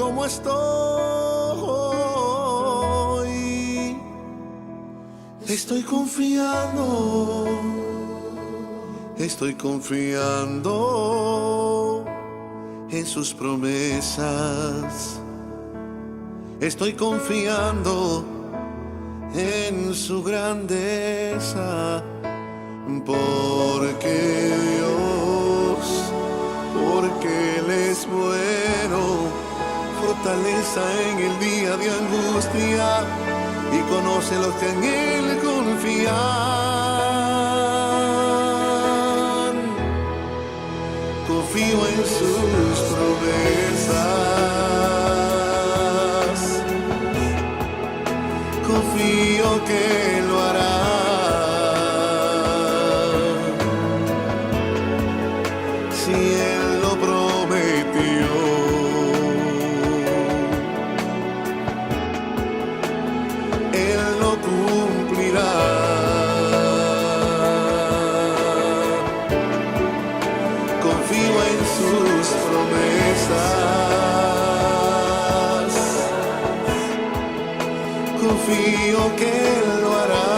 cómo estoy. Estoy confiando en sus promesas. Estoy confiando en su grandeza, porque Él es bueno, fortaleza en el día de angustia, y conoce los que en Él confían. Confío en sus promesas, confío que lo hará. Si Él lo prometió, Él lo cumplirá. Confío en sus promesas, confío que Él lo hará.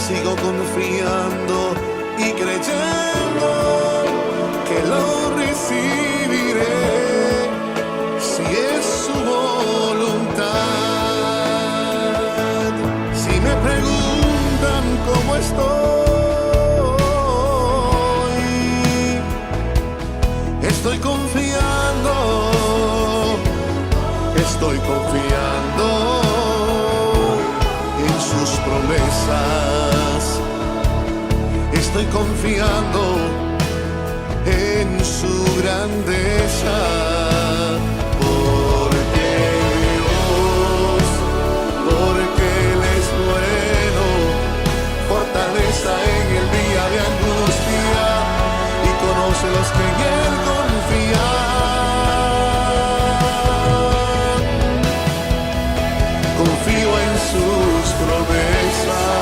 Sigo confiando y creyendo que lo recibiré, si es su voluntad. Si me preguntan cómo estoy confiando en sus promesas. Estoy confiando en su grandeza, porque Él es bueno, fortaleza en el día de angustia, y conoce los que en Él confían. Confío en sus promesas,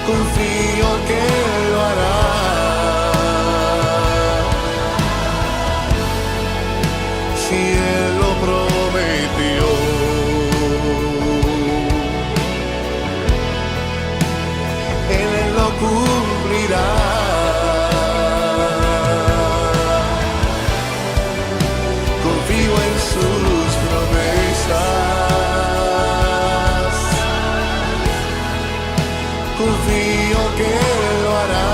confío que lo hará. Si Él lo prometió, Él lo cumplirá. Confío en sus promesas, confío que lo hará.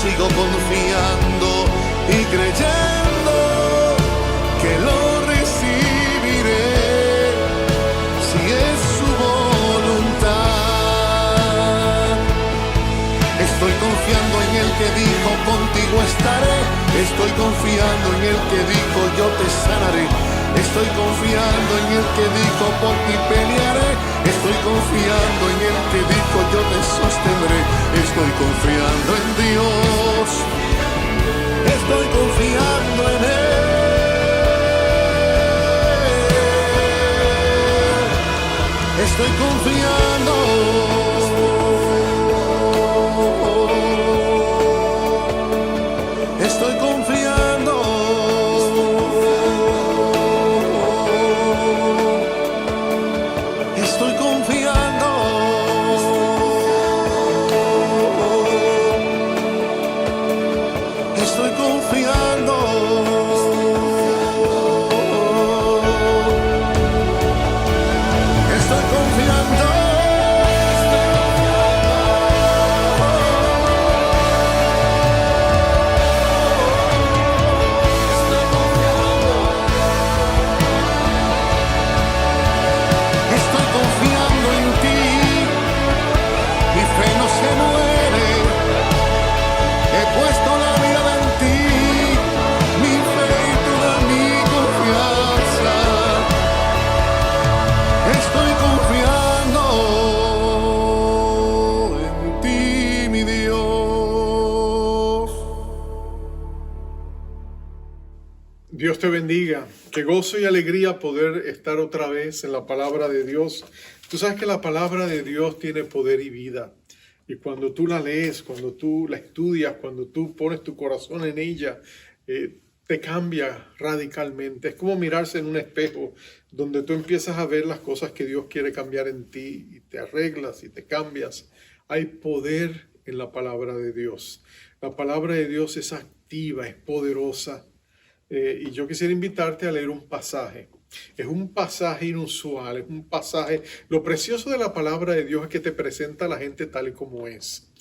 Sigo confiando y creyendo que lo recibiré, si es su voluntad. Estoy confiando en el que dijo contigo estaré. Estoy confiando en el que dijo yo te sanaré. Estoy confiando en el que dijo por ti pelearé. Estoy confiando en el que dijo yo te sostendré. Estoy confiando en Dios. Estoy confiando en Él. Estoy confiando. Estoy confiando. Estoy confiando. Estoy confiando. Estoy confiando. Dios te bendiga. Qué gozo y alegría poder estar otra vez en la palabra de Dios Tú sabes que la palabra de Dios tiene poder y vida. Y cuando tú la lees, cuando tú la estudias, cuando tú pones tu corazón en ella, te cambia radicalmente. Es como mirarse en un espejo donde tú empiezas a ver las cosas que Dios quiere cambiar en ti y te arreglas y te cambias. Hay poder en la palabra de Dios. La palabra de Dios es activa, es poderosa. Y yo quisiera invitarte a leer un pasaje. Es un pasaje inusual, es un pasaje. Lo precioso de la palabra de Dios es que te presenta a la gente tal y como es.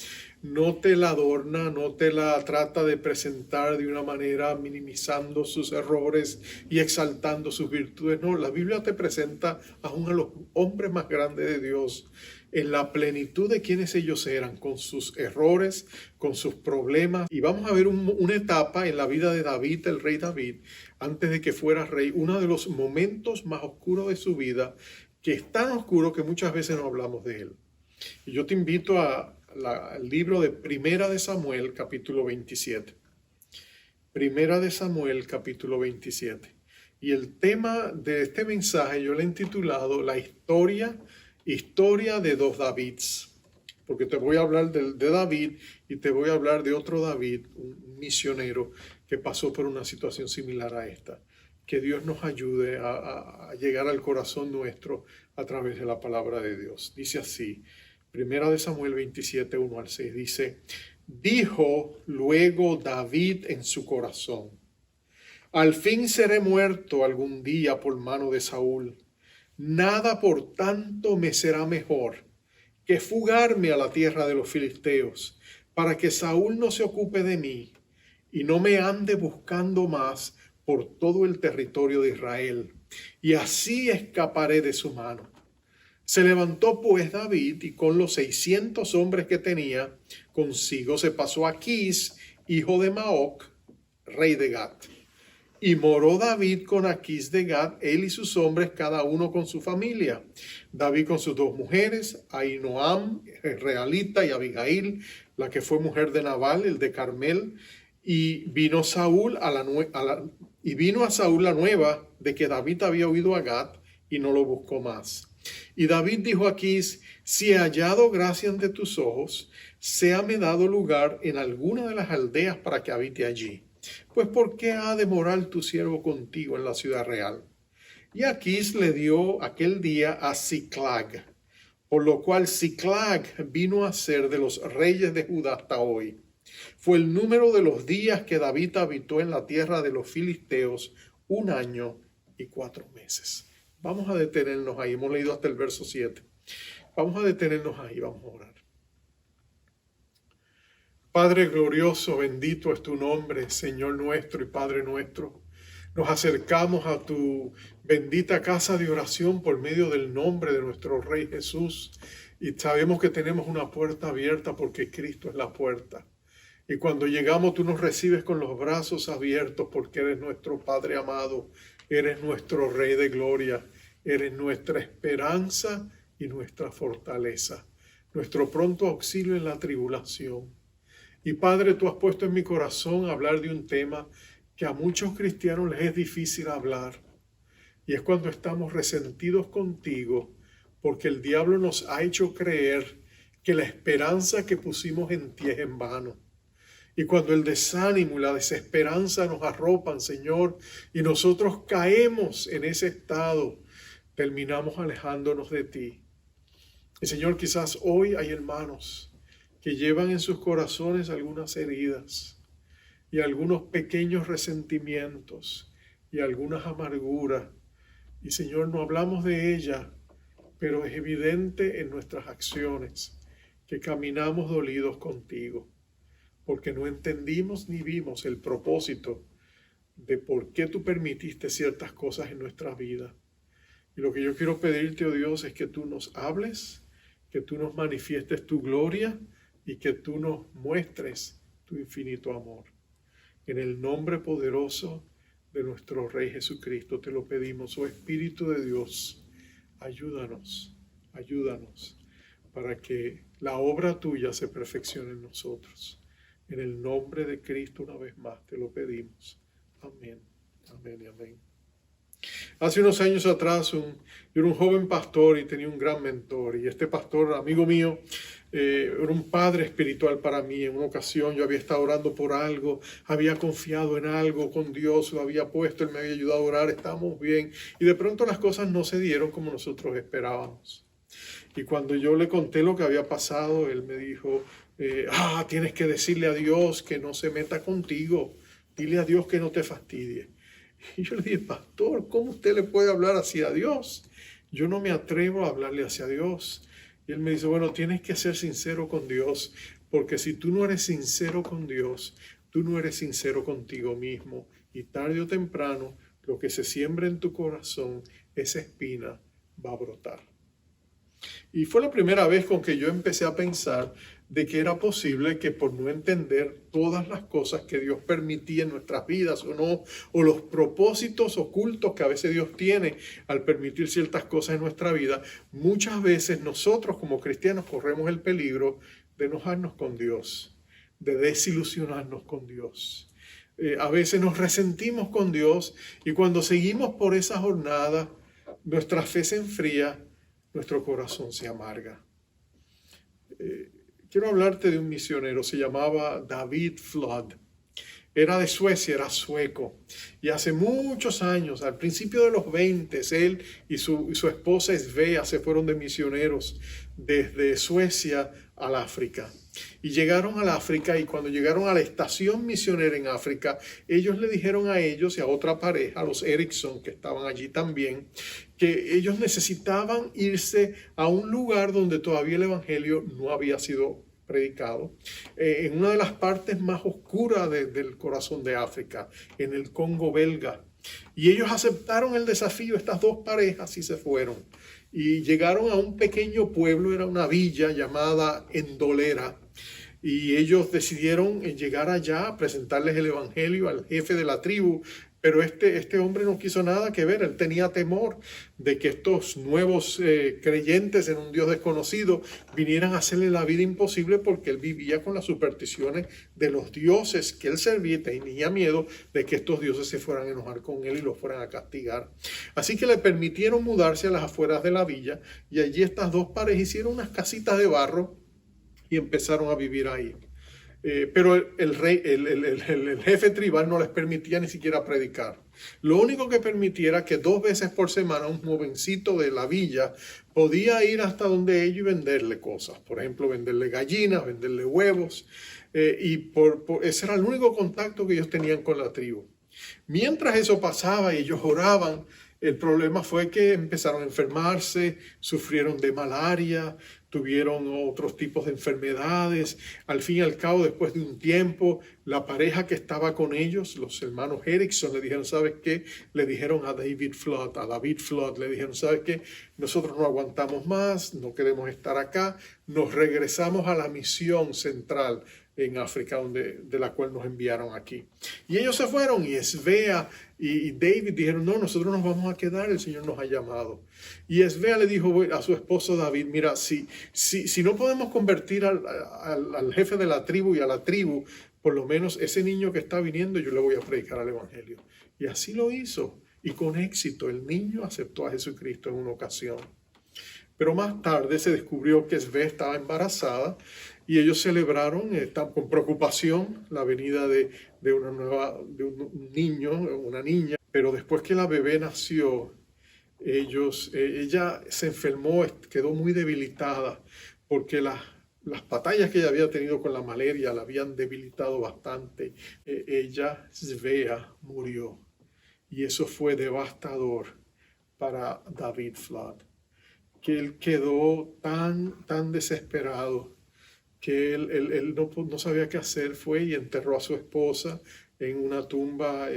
No te la adorna, no te la trata de presentar de una manera minimizando sus errores y exaltando sus virtudes. No, la Biblia te presenta a uno de los hombres más grandes de Dios en la plenitud de quienes ellos eran, con sus errores, con sus problemas. Y vamos a ver una etapa en la vida de David, el rey David, antes de que fuera rey, uno de los momentos más oscuros de su vida, que es tan oscuro que muchas veces no hablamos de él. Y yo te invito al libro de Primera de Samuel, capítulo 27. Primera de Samuel, capítulo 27. Y el tema de este mensaje yo le he intitulado La historia de dos Davids. Porque te voy a hablar de David y te voy a hablar de otro David, un misionero que pasó por una situación similar a esta. Que Dios nos ayude a llegar al corazón nuestro a través de la palabra de Dios. Dice así, Primera de Samuel 27, 1 al 6, dice, dijo luego David en su corazón, al fin seré muerto algún día por mano de Saúl. Nada por tanto me será mejor que fugarme a la tierra de los filisteos, para que Saúl no se ocupe de mí y no me ande buscando más por todo el territorio de Israel, y así escaparé de su mano. Se levantó pues David y con los 600 hombres que tenía consigo se pasó a Aquís, hijo de Maoc, rey de Gat. Y moró David con Aquís de Gat, él y sus hombres, cada uno con su familia. David con sus dos mujeres, Ahinoam, realita, y Abigail, la que fue mujer de Nabal, el de Carmel. Y vino a Saúl la nueva de que David había huido a Gat y no lo buscó más. Y David dijo a Aquís, si he hallado gracia ante tus ojos, séame dado lugar en alguna de las aldeas para que habite allí. Pues ¿por qué ha de morar tu siervo contigo en la ciudad real? Y Aquís le dio aquel día a Siclag, por lo cual Siclag vino a ser de los reyes de Judá hasta hoy. Fue el número de los días que David habitó en la tierra de los filisteos, 1 año y 4 meses. Vamos a detenernos ahí, hemos leído hasta el verso 7. Vamos a detenernos ahí, vamos a orar. Padre glorioso, bendito es tu nombre, Señor nuestro y Padre nuestro. Nos acercamos a tu bendita casa de oración por medio del nombre de nuestro Rey Jesús. Y sabemos que tenemos una puerta abierta porque Cristo es la puerta. Y cuando llegamos tú nos recibes con los brazos abiertos porque eres nuestro Padre amado, eres nuestro Rey de gloria, eres nuestra esperanza y nuestra fortaleza, nuestro pronto auxilio en la tribulación. Y Padre, tú has puesto en mi corazón hablar de un tema que a muchos cristianos les es difícil hablar. Y es cuando estamos resentidos contigo porque el diablo nos ha hecho creer que la esperanza que pusimos en ti es en vano. Y cuando el desánimo y la desesperanza nos arropan, Señor, y nosotros caemos en ese estado, terminamos alejándonos de ti. Y Señor, quizás hoy hay hermanos que llevan en sus corazones algunas heridas y algunos pequeños resentimientos y algunas amarguras. Y Señor, no hablamos de ella, pero es evidente en nuestras acciones que caminamos dolidos contigo, porque no entendimos ni vimos el propósito de por qué tú permitiste ciertas cosas en nuestra vida. Y lo que yo quiero pedirte, oh Dios, es que tú nos hables, que tú nos manifiestes tu gloria y que tú nos muestres tu infinito amor. En el nombre poderoso de nuestro Rey Jesucristo te lo pedimos, oh Espíritu de Dios, ayúdanos para que la obra tuya se perfeccione en nosotros. En el nombre de Cristo una vez más te lo pedimos. Amén, amén y amén. Hace unos años atrás yo era un joven pastor y tenía un gran mentor. Y este pastor, amigo mío, era un padre espiritual para mí. En una ocasión yo había estado orando por algo, había confiado en algo con Dios, lo había puesto, Él me había ayudado a orar, estábamos bien. Y de pronto las cosas no se dieron como nosotros esperábamos. Y cuando yo le conté lo que había pasado, él me dijo, tienes que decirle a Dios que no se meta contigo. Dile a Dios que no te fastidie. Y yo le dije, pastor, ¿cómo usted le puede hablar así a Dios? Yo no me atrevo a hablarle hacia Dios. Y él me dice, bueno, tienes que ser sincero con Dios, porque si tú no eres sincero con Dios, tú no eres sincero contigo mismo. Y tarde o temprano, lo que se siembra en tu corazón, esa espina va a brotar. Y fue la primera vez con que yo empecé a pensar de que era posible que por no entender todas las cosas que Dios permitía en nuestras vidas o los propósitos ocultos que a veces Dios tiene al permitir ciertas cosas en nuestra vida, muchas veces nosotros como cristianos corremos el peligro de enojarnos con Dios, de desilusionarnos con Dios. A veces nos resentimos con Dios y cuando seguimos por esa jornada, nuestra fe se enfría, nuestro corazón se amarga. Quiero hablarte de un misionero, se llamaba David Flood. Era de Suecia, era sueco. Y hace muchos años, al principio de los 20, él y su esposa Svea se fueron de misioneros desde Suecia al África. Y llegaron al África y cuando llegaron a la estación misionera en África, ellos le dijeron a ellos y a otra pareja, a los Erickson que estaban allí también, que ellos necesitaban irse a un lugar donde todavía el evangelio no había sido predicado, en una de las partes más oscuras del corazón de África, en el Congo belga. Y ellos aceptaron el desafío, estas dos parejas, y se fueron. Y llegaron a un pequeño pueblo, era una villa llamada Endolera. Y ellos decidieron llegar allá a presentarles el evangelio al jefe de la tribu. Pero este hombre no quiso nada que ver, él tenía temor de que estos nuevos creyentes en un Dios desconocido vinieran a hacerle la vida imposible porque él vivía con las supersticiones de los dioses que él servía y tenía miedo de que estos dioses se fueran a enojar con él y lo fueran a castigar. Así que le permitieron mudarse a las afueras de la villa y allí estas dos parejas hicieron unas casitas de barro y empezaron a vivir ahí. Pero el jefe tribal no les permitía ni siquiera predicar. Lo único que permitía era que 2 veces por semana un jovencito de la villa podía ir hasta donde ellos y venderle cosas. Por ejemplo, venderle gallinas, venderle huevos. Ese era el único contacto que ellos tenían con la tribu. Mientras eso pasaba y ellos oraban, el problema fue que empezaron a enfermarse, sufrieron de malaria, tuvieron otros tipos de enfermedades. Al fin y al cabo, después de un tiempo, la pareja que estaba con ellos, los hermanos Erickson, le dijeron, ¿sabes qué? Le dijeron a David Flood, le dijeron, ¿sabes qué? Nosotros no aguantamos más, no queremos estar acá, nos regresamos a la misión central en África, de la cual nos enviaron aquí. Y ellos se fueron y Svea y David dijeron, no, nosotros nos vamos a quedar, el Señor nos ha llamado. Y Svea le dijo a su esposo David, mira, si no podemos convertir al jefe de la tribu y a la tribu, por lo menos ese niño que está viniendo, yo le voy a predicar al evangelio. Y así lo hizo. Y con éxito, el niño aceptó a Jesucristo en una ocasión. Pero más tarde se descubrió que Svea estaba embarazada y ellos celebraron con preocupación la venida de un niño, una niña. Pero después que la bebé nació, ella se enfermó, quedó muy debilitada porque las batallas que ella había tenido con la malaria la habían debilitado bastante. Ella, Svea, murió. Y eso fue devastador para David Flood, que él quedó tan desesperado que él no sabía qué hacer. Fue y enterró a su esposa en una tumba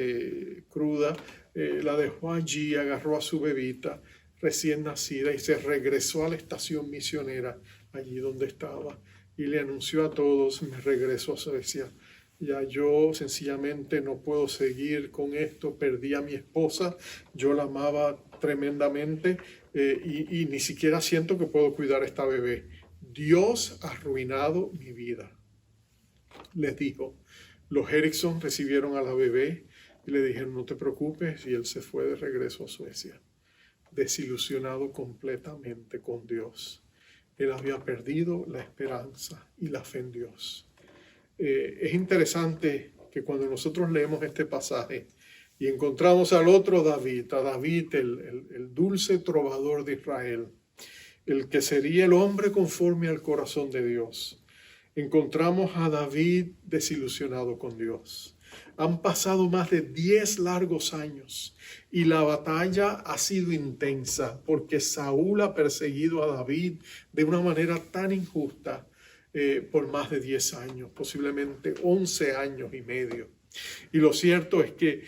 cruda, la dejó allí, agarró a su bebita recién nacida y se regresó a la estación misionera, allí donde estaba, y le anunció a todos, me regreso a Suecia. Ya yo sencillamente no puedo seguir con esto, perdí a mi esposa, yo la amaba tremendamente y ni siquiera siento que puedo cuidar a esta bebé. Dios ha arruinado mi vida. Les dijo, los Erickson recibieron a la bebé, Y le dijeron, no te preocupes, y él se fue de regreso a Suecia, desilusionado completamente con Dios. Él había perdido la esperanza y la fe en Dios. Es interesante que cuando nosotros leemos este pasaje y encontramos al otro David, a David, el dulce trovador de Israel, el que sería el hombre conforme al corazón de Dios, encontramos a David desilusionado con Dios. Han pasado más de 10 largos años y la batalla ha sido intensa porque Saúl ha perseguido a David de una manera tan injusta por más de 10 años, posiblemente 11 años y medio. Y lo cierto es que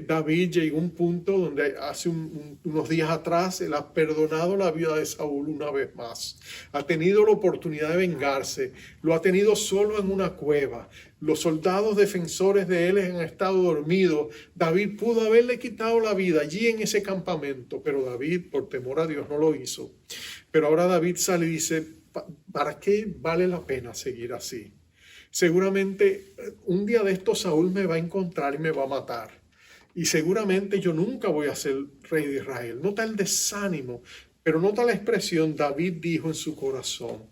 David llegó a un punto donde hace unos días atrás él ha perdonado la vida de Saúl una vez más. Ha tenido la oportunidad de vengarse, lo ha tenido solo en una cueva. Los soldados defensores de él han estado dormidos. David pudo haberle quitado la vida allí en ese campamento, pero David, por temor a Dios, no lo hizo. Pero ahora David sale y dice, ¿para qué vale la pena seguir así? Seguramente un día de estos Saúl me va a encontrar y me va a matar. Y seguramente yo nunca voy a ser rey de Israel. Nota el desánimo, pero nota la expresión, David dijo en su corazón.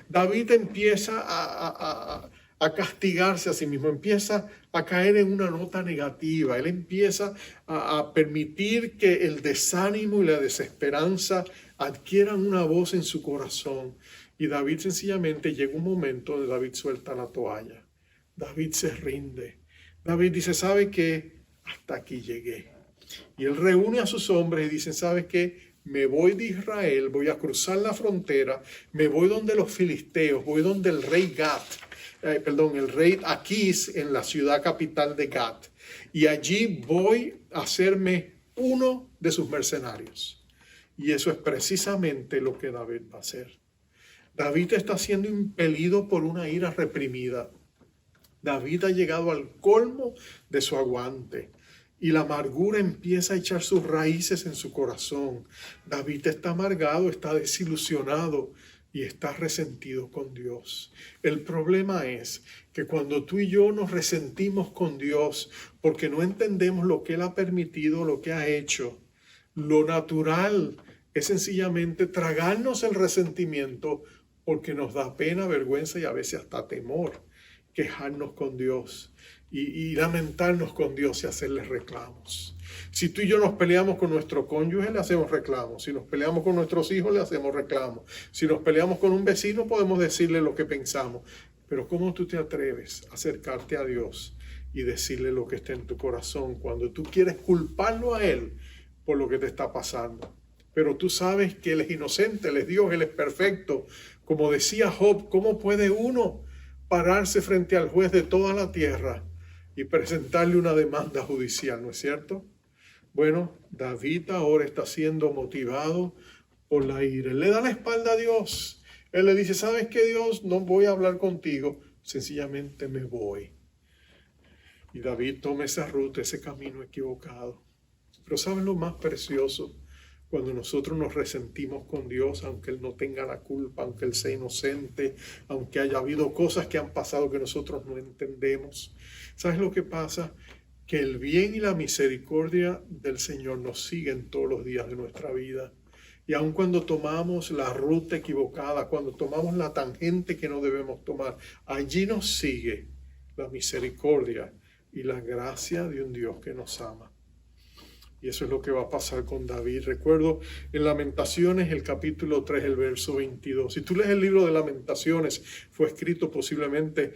David empieza a castigarse a sí mismo, empieza a caer en una nota negativa. Él empieza a permitir que el desánimo y la desesperanza adquieran una voz en su corazón. Y David sencillamente llega un momento donde David suelta la toalla. David se rinde. David dice, ¿sabe qué? Hasta aquí llegué. Y él reúne a sus hombres y dice, ¿sabe qué? Me voy de Israel, voy a cruzar la frontera, me voy donde los filisteos, voy donde el rey el rey Aquís en la ciudad capital de Gat. Y allí voy a hacerme uno de sus mercenarios. Y eso es precisamente lo que David va a hacer. David está siendo impelido por una ira reprimida. David ha llegado al colmo de su aguante y la amargura empieza a echar sus raíces en su corazón. David está amargado, está desilusionado y está resentido con Dios. El problema es que cuando tú y yo nos resentimos con Dios porque no entendemos lo que Él ha permitido, lo que ha hecho, lo natural es sencillamente tragarnos el resentimiento porque nos da pena, vergüenza y a veces hasta temor quejarnos con Dios y lamentarnos con Dios y hacerle reclamos. Si tú y yo nos peleamos con nuestro cónyuge, le hacemos reclamos. Si nos peleamos con nuestros hijos, le hacemos reclamos. Si nos peleamos con un vecino, podemos decirle lo que pensamos. Pero ¿cómo tú te atreves a acercarte a Dios y decirle lo que está en tu corazón cuando tú quieres culparlo a Él por lo que te está pasando? Pero tú sabes que Él es inocente, Él es Dios, Él es perfecto. Como decía Job, ¿cómo puede uno pararse frente al juez de toda la tierra y presentarle una demanda judicial, no es cierto? Bueno, David ahora está siendo motivado por la ira. Él le da la espalda a Dios. Él le dice, ¿sabes qué, Dios? No voy a hablar contigo, sencillamente me voy. Y David toma esa ruta, ese camino equivocado. Pero ¿saben lo más precioso? Cuando nosotros nos resentimos con Dios, aunque Él no tenga la culpa, aunque Él sea inocente, aunque haya habido cosas que han pasado que nosotros no entendemos. ¿Sabes lo que pasa? Que el bien y la misericordia del Señor nos siguen todos los días de nuestra vida. Y aun cuando tomamos la ruta equivocada, cuando tomamos la tangente que no debemos tomar, allí nos sigue la misericordia y la gracia de un Dios que nos ama. Y eso es lo que va a pasar con David. Recuerdo en Lamentaciones, el capítulo 3, el verso 22. Si tú lees el libro de Lamentaciones, fue escrito posiblemente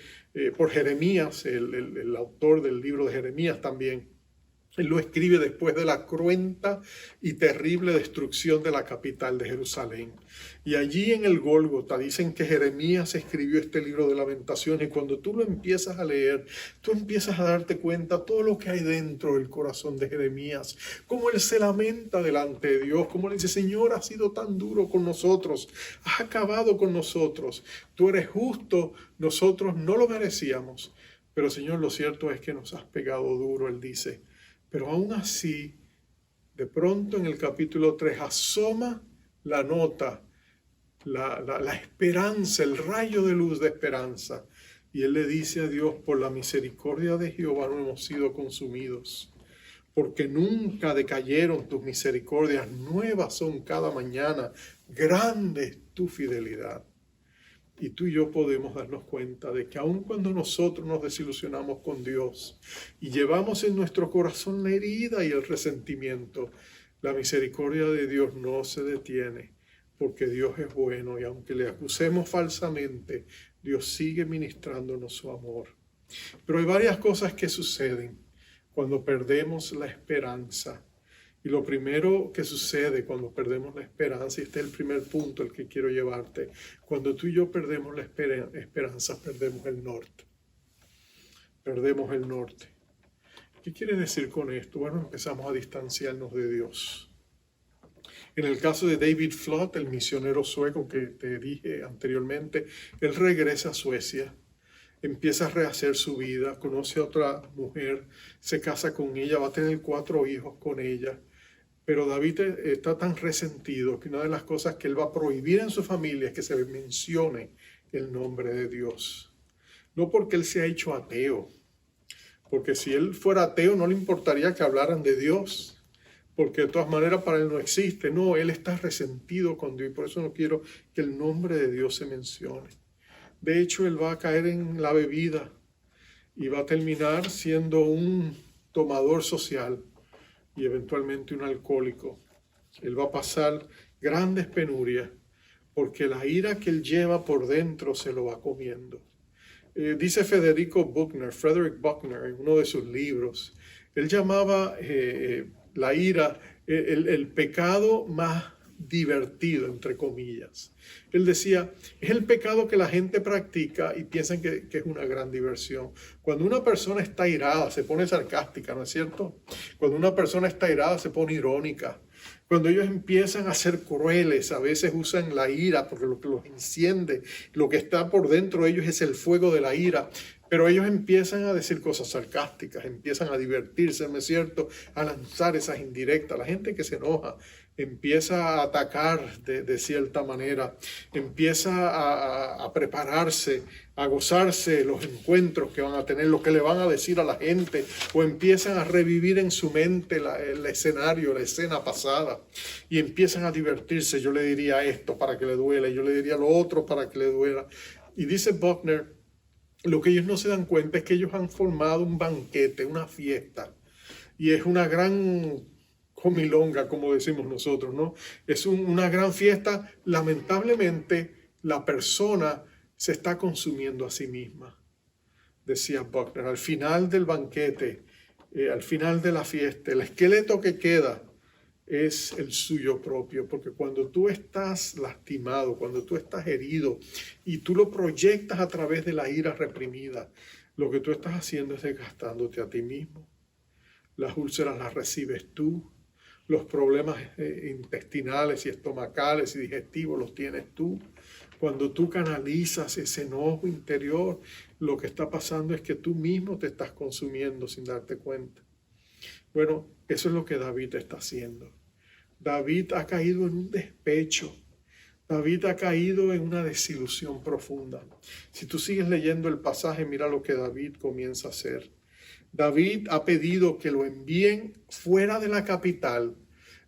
por Jeremías, el autor del libro de Jeremías también. Él lo escribe después de la cruenta y terrible destrucción de la capital de Jerusalén. Y allí en el Gólgota dicen que Jeremías escribió este libro de Lamentaciones. Y cuando tú lo empiezas a leer, tú empiezas a darte cuenta todo lo que hay dentro del corazón de Jeremías. Cómo él se lamenta delante de Dios. Cómo le dice, Señor, has sido tan duro con nosotros. Has acabado con nosotros. Tú eres justo. Nosotros no lo merecíamos. Pero Señor, lo cierto es que nos has pegado duro, él dice. Pero aún así, de pronto en el capítulo 3 asoma la nota, la esperanza, el rayo de luz de esperanza. Y él le dice a Dios, por la misericordia de Jehová no hemos sido consumidos, porque nunca decayeron tus misericordias, nuevas son cada mañana, grande es tu fidelidad. Y tú y yo podemos darnos cuenta de que aun cuando nosotros nos desilusionamos con Dios y llevamos en nuestro corazón la herida y el resentimiento, la misericordia de Dios no se detiene, porque Dios es bueno y aunque le acusemos falsamente, Dios sigue ministrándonos su amor. Pero hay varias cosas que suceden cuando perdemos la esperanza. Y lo primero que sucede cuando perdemos la esperanza, y este es el primer punto al que quiero llevarte, cuando tú y yo perdemos la esperanza, perdemos el norte. Perdemos el norte. ¿Qué quiere decir con esto? Bueno, empezamos a distanciarnos de Dios. En el caso de David Flood, el misionero sueco que te dije anteriormente, él regresa a Suecia, empieza a rehacer su vida, conoce a otra mujer, se casa con ella, va a tener 4 hijos con ella. Pero David está tan resentido que una de las cosas que él va a prohibir en su familia es que se mencione el nombre de Dios. No porque él se ha hecho ateo, porque si él fuera ateo no le importaría que hablaran de Dios, porque de todas maneras para él no existe. No, él está resentido con Dios y por eso no quiero que el nombre de Dios se mencione. De hecho, él va a caer en la bebida y va a terminar siendo un tomador social y eventualmente un alcohólico. Él va a pasar grandes penurias porque la ira que él lleva por dentro se lo va comiendo. Dice Frederick Buechner en uno de sus libros, él llamaba la ira el pecado más divertido, entre comillas. Él decía, es el pecado que la gente practica y piensan que es una gran diversión. Cuando una persona está irada, se pone sarcástica, ¿no es cierto? Cuando una persona está irada, se pone irónica. Cuando ellos empiezan a ser crueles, a veces usan la ira porque lo que los enciende, lo que está por dentro de ellos es el fuego de la ira. Pero ellos empiezan a decir cosas sarcásticas, empiezan a divertirse, ¿no es cierto? A lanzar esas indirectas. La gente que se enoja empieza a atacar de cierta manera, empieza a prepararse, a gozarse los encuentros que van a tener, lo que le van a decir a la gente, o empiezan a revivir en su mente el escenario, la escena pasada, y empiezan a divertirse. Yo le diría esto para que le duela, yo le diría lo otro para que le duela. Y dice Buechner, lo que ellos no se dan cuenta es que ellos han formado un banquete, una fiesta, y es una gran comilonga, como decimos nosotros, ¿no? Es una gran fiesta. Lamentablemente, la persona se está consumiendo a sí misma, decía Buechner. Al final del banquete, al final de la fiesta, el esqueleto que queda es el suyo propio, porque cuando tú estás lastimado, cuando tú estás herido y tú lo proyectas a través de la ira reprimida, lo que tú estás haciendo es desgastándote a ti mismo. Las úlceras las recibes tú, los problemas intestinales y estomacales y digestivos los tienes tú. Cuando tú canalizas ese enojo interior, lo que está pasando es que tú mismo te estás consumiendo sin darte cuenta. Bueno, eso es lo que David está haciendo. David ha caído en un despecho. David ha caído en una desilusión profunda. Si tú sigues leyendo el pasaje, mira lo que David comienza a hacer. David ha pedido que lo envíen fuera de la capital,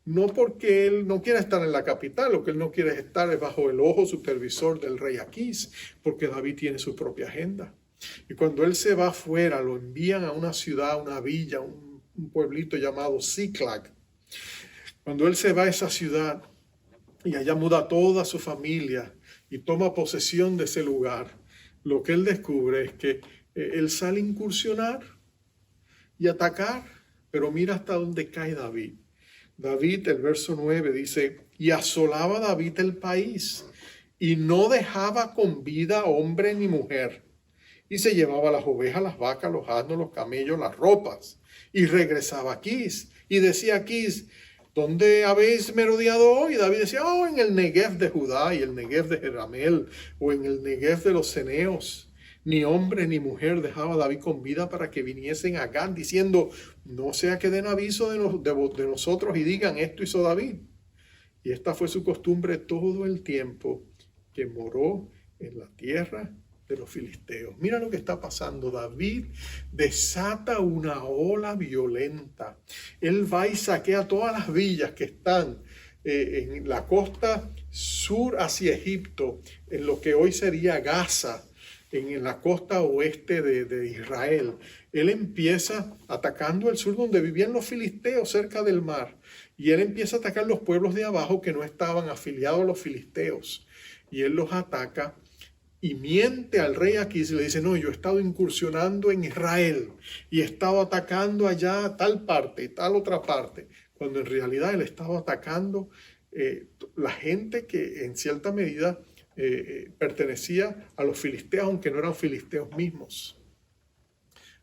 no porque él no quiera estar en la capital, lo que él no quiere estar es bajo el ojo supervisor del rey Aquís, porque David tiene su propia agenda. Y cuando él se va afuera, lo envían a una ciudad, una villa, un pueblito llamado Ziklag. Cuando él se va a esa ciudad y allá muda toda su familia y toma posesión de ese lugar, lo que él descubre es que él sale a incursionar y atacar, pero mira hasta dónde cae David. David, el verso 9 dice, y asolaba David el país y no dejaba con vida hombre ni mujer. Y se llevaba las ovejas, las vacas, los asnos, los camellos, las ropas. Y regresaba a Aquís y decía a Aquís, ¿dónde habéis merodeado hoy? David decía, en el Negev de Judá y el Negev de Jeramel, o en el Negev de los ceneos. Ni hombre ni mujer dejaba David con vida para que viniesen a Gad, diciendo, no sea que den aviso de nosotros y digan, esto hizo David. Y esta fue su costumbre todo el tiempo que moró en la tierra de los filisteos. Mira lo que está pasando. David desata una ola violenta. Él va y saquea todas las villas que están en la costa sur hacia Egipto, en lo que hoy sería Gaza, en la costa oeste de Israel. Él empieza atacando el sur donde vivían los filisteos cerca del mar. Y él empieza a atacar los pueblos de abajo que no estaban afiliados a los filisteos. Y él los ataca y miente al rey Aquís y le dice, no, yo he estado incursionando en Israel y he estado atacando allá tal parte y tal otra parte. Cuando en realidad él estaba atacando la gente que en cierta medida pertenecía a los filisteos, aunque no eran filisteos mismos.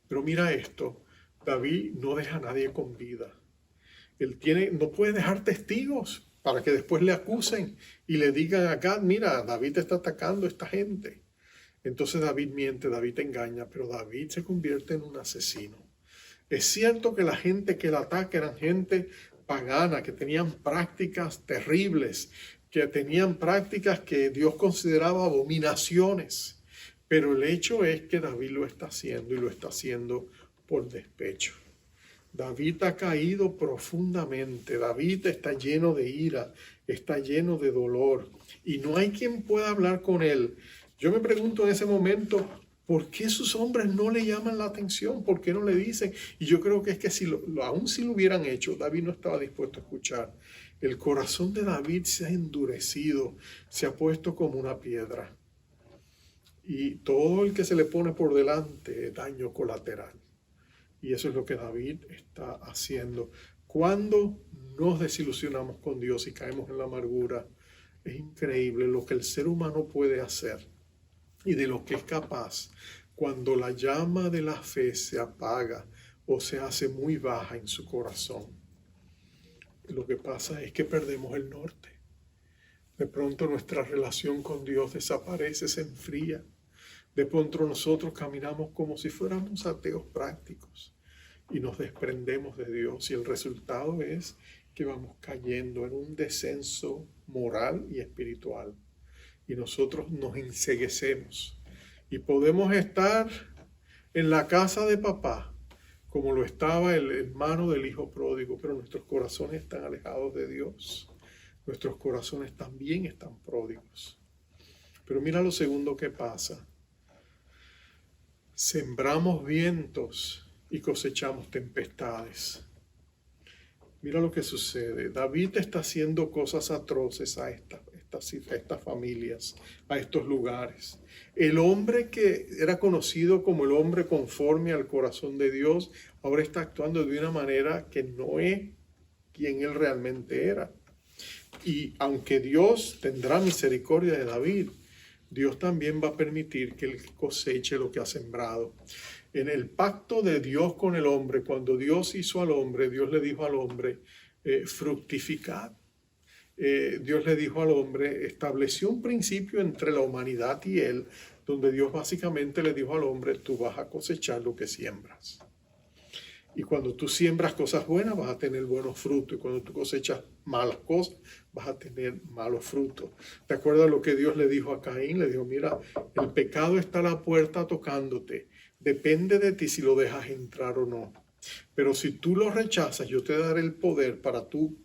Pero mira esto, David no deja a nadie con vida. Él no puede dejar testigos para que después le acusen y le digan a Gad, mira, David está atacando a esta gente. Entonces David miente, David engaña, pero David se convierte en un asesino. Es cierto que la gente que él ataca eran gente pagana, que tenían prácticas terribles, que tenían prácticas que Dios consideraba abominaciones. Pero el hecho es que David lo está haciendo y lo está haciendo por despecho. David ha caído profundamente. David está lleno de ira, está lleno de dolor y no hay quien pueda hablar con él. Yo me pregunto en ese momento, ¿por qué sus hombres no le llaman la atención? ¿Por qué no le dicen? Y yo creo que es que aún si lo hubieran hecho, David no estaba dispuesto a escuchar. El corazón de David se ha endurecido, se ha puesto como una piedra. Y todo el que se le pone por delante es daño colateral. Y eso es lo que David está haciendo. Cuando nos desilusionamos con Dios y caemos en la amargura, es increíble lo que el ser humano puede hacer y de lo que es capaz cuando la llama de la fe se apaga o se hace muy baja en su corazón. Lo que pasa es que perdemos el norte. De pronto nuestra relación con Dios desaparece, se enfría. De pronto nosotros caminamos como si fuéramos ateos prácticos y nos desprendemos de Dios y el resultado es que vamos cayendo en un descenso moral y espiritual y nosotros nos enceguecemos y podemos estar en la casa de papá como lo estaba el hermano del hijo pródigo, pero nuestros corazones están alejados de Dios. Nuestros corazones también están pródigos. Pero mira lo segundo que pasa. Sembramos vientos y cosechamos tempestades. Mira lo que sucede. David está haciendo cosas atroces a estas familias, a estos lugares. El hombre que era conocido como el hombre conforme al corazón de Dios, ahora está actuando de una manera que no es quien él realmente era. Y aunque Dios tendrá misericordia de David, Dios también va a permitir que él coseche lo que ha sembrado. En el pacto de Dios con el hombre, cuando Dios hizo al hombre, Dios le dijo al hombre, fructificad. Dios le dijo al hombre, estableció un principio entre la humanidad y él, donde Dios básicamente le dijo al hombre, tú vas a cosechar lo que siembras. Y cuando tú siembras cosas buenas, vas a tener buenos frutos. Y cuando tú cosechas malas cosas, vas a tener malos frutos. ¿Te acuerdas lo que Dios le dijo a Caín? Le dijo, mira, el pecado está a la puerta tocándote. Depende de ti si lo dejas entrar o no. Pero si tú lo rechazas, yo te daré el poder para tú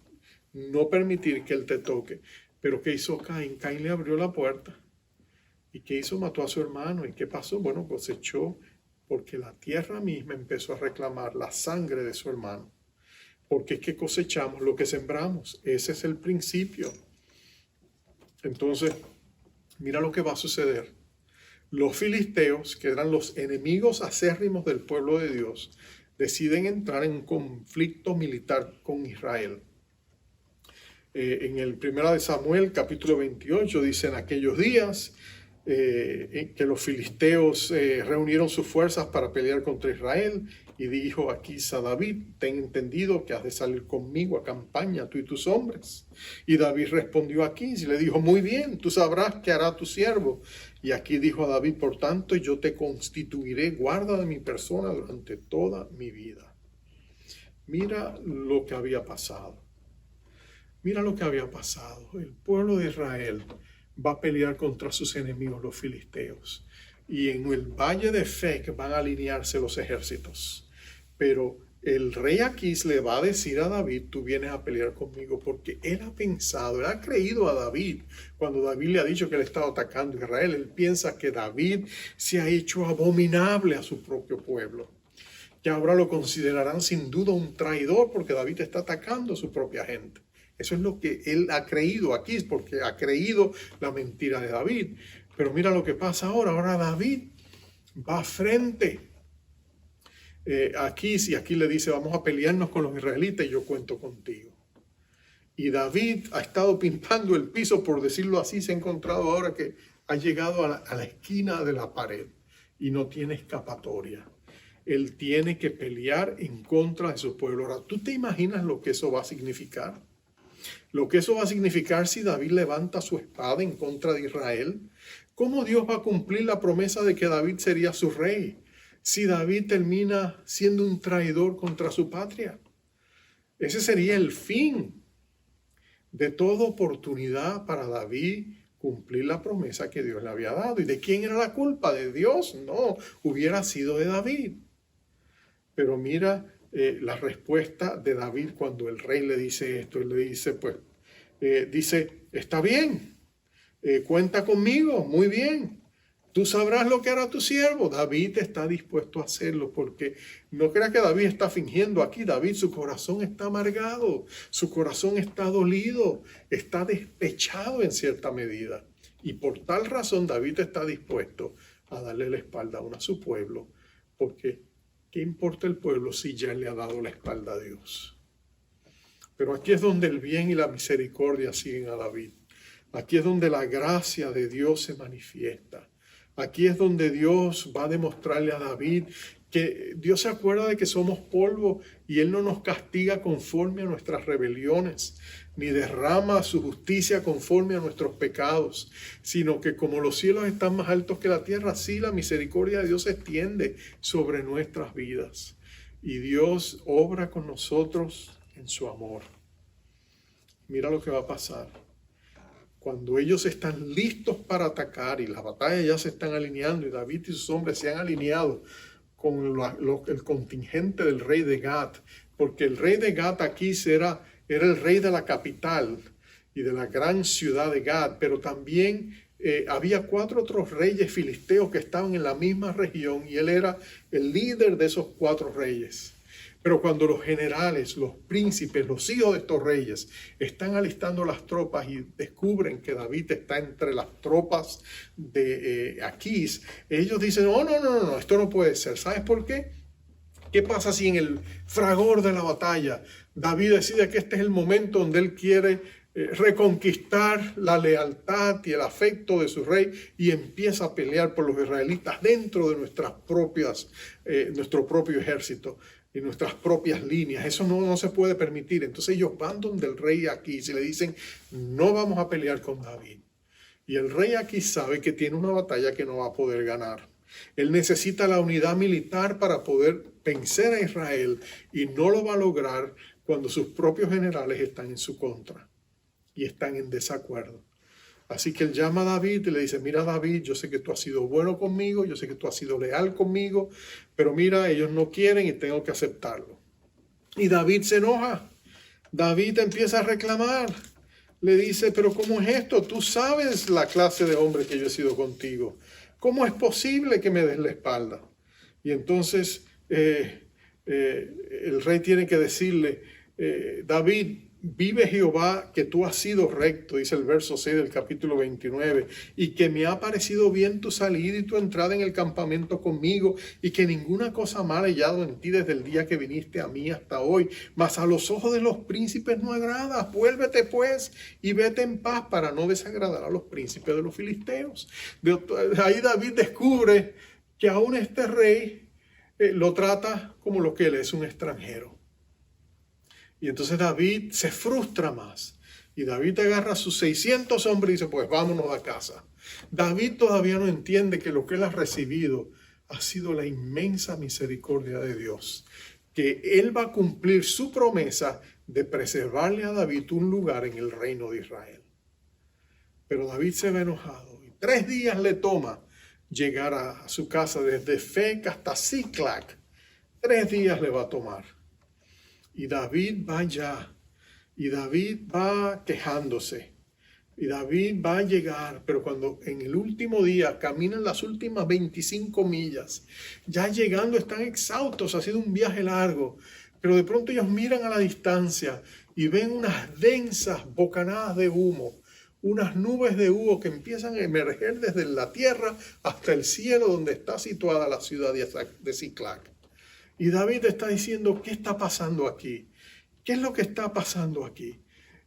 no permitir que él te toque. Pero ¿qué hizo Caín? Caín le abrió la puerta. ¿Y qué hizo? Mató a su hermano. ¿Y qué pasó? Bueno, cosechó. Porque la tierra misma empezó a reclamar la sangre de su hermano. Porque es que cosechamos lo que sembramos. Ese es el principio. Entonces, mira lo que va a suceder. Los filisteos, que eran los enemigos acérrimos del pueblo de Dios, deciden entrar en un conflicto militar con Israel. En el 1 de Samuel, capítulo 28, dice, en aquellos días que los filisteos reunieron sus fuerzas para pelear contra Israel y dijo Aquís a David, ten entendido que has de salir conmigo a campaña, tú y tus hombres. Y David respondió a Aquís y le dijo, muy bien, tú sabrás qué hará tu siervo. Y aquí dijo a David, por tanto, yo te constituiré guarda de mi persona durante toda mi vida. Mira lo que había pasado. Mira lo que había pasado. El pueblo de Israel va a pelear contra sus enemigos, los filisteos. y en el valle de Fec van a alinearse los ejércitos. Pero el rey Aquís le va a decir a David, tú vienes a pelear conmigo, porque él ha pensado, él ha creído a David. Cuando David le ha dicho que él estaba atacando a Israel, él piensa que David se ha hecho abominable a su propio pueblo, que ahora lo considerarán sin duda un traidor porque David está atacando a su propia gente. Eso es lo que él ha creído aquí, porque ha creído la mentira de David. Pero mira lo que pasa ahora. Ahora David va frente aquí le dice, vamos a pelearnos con los israelitas y yo cuento contigo. Y David ha estado pintando el piso, por decirlo así, se ha encontrado ahora que ha llegado a la esquina de la pared y no tiene escapatoria. Él tiene que pelear en contra de su pueblo. Ahora, ¿tú te imaginas lo que eso va a significar? Lo que eso va a significar si David levanta su espada en contra de Israel. ¿Cómo Dios va a cumplir la promesa de que David sería su rey si David termina siendo un traidor contra su patria? Ese sería el fin de toda oportunidad para David cumplir la promesa que Dios le había dado. ¿Y de quién era la culpa? ¿De Dios? No, hubiera sido de David. Pero mira la respuesta de David cuando el rey le dice esto. Él le dice, está bien, cuenta conmigo, muy bien. Tú sabrás lo que hará tu siervo. David está dispuesto a hacerlo, porque no creas que David está fingiendo aquí. David, su corazón está amargado, su corazón está dolido, está despechado en cierta medida. Y por tal razón David está dispuesto a darle la espalda a su pueblo, porque ¿qué importa el pueblo si ya le ha dado la espalda a Dios? Pero aquí es donde el bien y la misericordia siguen a David. Aquí es donde la gracia de Dios se manifiesta. Aquí es donde Dios va a demostrarle a David que Dios se acuerda de que somos polvo y Él no nos castiga conforme a nuestras rebeliones, ni derrama su justicia conforme a nuestros pecados, sino que como los cielos están más altos que la tierra, así la misericordia de Dios se extiende sobre nuestras vidas. Y Dios obra con nosotros en su amor. Mira lo que va a pasar. Cuando ellos están listos para atacar y las batallas ya se están alineando y David y sus hombres se han alineado con el contingente del rey de Gat, porque el rey de Gat aquí era el rey de la capital y de la gran ciudad de Gat, pero también había 4 otros reyes filisteos que estaban en la misma región y él era el líder de esos 4 reyes. Pero cuando los generales, los príncipes, los hijos de estos reyes están alistando las tropas y descubren que David está entre las tropas de Aquís, ellos dicen, no, esto no puede ser. ¿Sabes por qué? ¿Qué pasa si en el fragor de la batalla David decide que este es el momento donde él quiere reconquistar la lealtad y el afecto de su rey y empieza a pelear por los israelitas dentro de nuestro propio ejército y nuestras propias líneas? Eso no se puede permitir. Entonces ellos van donde el rey Aquís y le dicen, no vamos a pelear con David. Y el rey Aquís sabe que tiene una batalla que no va a poder ganar. Él necesita la unidad militar para poder vencer a Israel y no lo va a lograr cuando sus propios generales están en su contra y están en desacuerdo. Así que él llama a David y le dice, mira David, yo sé que tú has sido bueno conmigo, yo sé que tú has sido leal conmigo, pero mira, ellos no quieren y tengo que aceptarlo. Y David se enoja. David empieza a reclamar. Le dice, pero ¿cómo es esto? Tú sabes la clase de hombre que yo he sido contigo. ¿Cómo es posible que me des la espalda? Y entonces el rey tiene que decirle, David, vive Jehová que tú has sido recto, dice el verso 6 del capítulo 29, y que me ha parecido bien tu salida y tu entrada en el campamento conmigo, y que ninguna cosa mala he hallado en ti desde el día que viniste a mí hasta hoy, mas a los ojos de los príncipes no agradas. Vuélvete pues y vete en paz para no desagradar a los príncipes de los filisteos. Ahí David descubre que aún este rey lo trata como lo que él es, un extranjero. Y entonces David se frustra más. Y David agarra a sus 600 hombres y dice, pues vámonos a casa. David todavía no entiende que lo que él ha recibido ha sido la inmensa misericordia de Dios. Que él va a cumplir su promesa de preservarle a David un lugar en el reino de Israel. Pero David se ve enojado. Y 3 días le toma llegar a su casa desde Fec hasta Ziklag. 3 días le va a tomar. Y David va allá. Y David va quejándose. Y David va a llegar, pero cuando en el último día caminan las últimas 25 millas, ya llegando están exhaustos, ha sido un viaje largo, pero de pronto ellos miran a la distancia y ven unas densas bocanadas de humo, unas nubes de humo que empiezan a emerger desde la tierra hasta el cielo donde está situada la ciudad de Ziklag. Y David está diciendo, ¿qué está pasando aquí? ¿Qué es lo que está pasando aquí?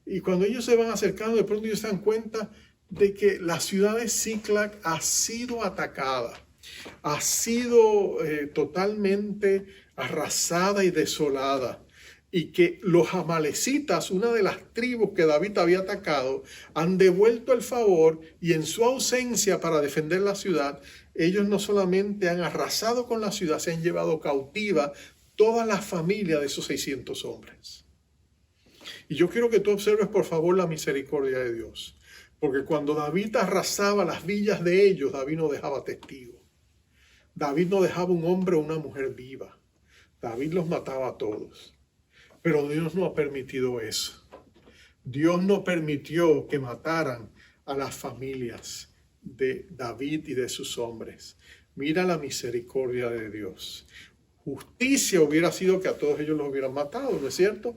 Y cuando ellos se van acercando, de pronto ellos se dan cuenta de que la ciudad de Ziklag ha sido atacada, ha sido totalmente arrasada y desolada, y que los amalecitas, una de las tribus que David había atacado, han devuelto el favor, y en su ausencia para defender la ciudad, ellos no solamente han arrasado con la ciudad, se han llevado cautiva toda la familia de esos 600 hombres. Y yo quiero que tú observes, por favor, la misericordia de Dios. Porque cuando David arrasaba las villas de ellos, David no dejaba testigo. David no dejaba un hombre o una mujer viva. David los mataba a todos. Pero Dios no ha permitido eso. Dios no permitió que mataran a las familias de David y de sus hombres. Mira la misericordia de Dios. Justicia hubiera sido que a todos ellos los hubieran matado, ¿no es cierto?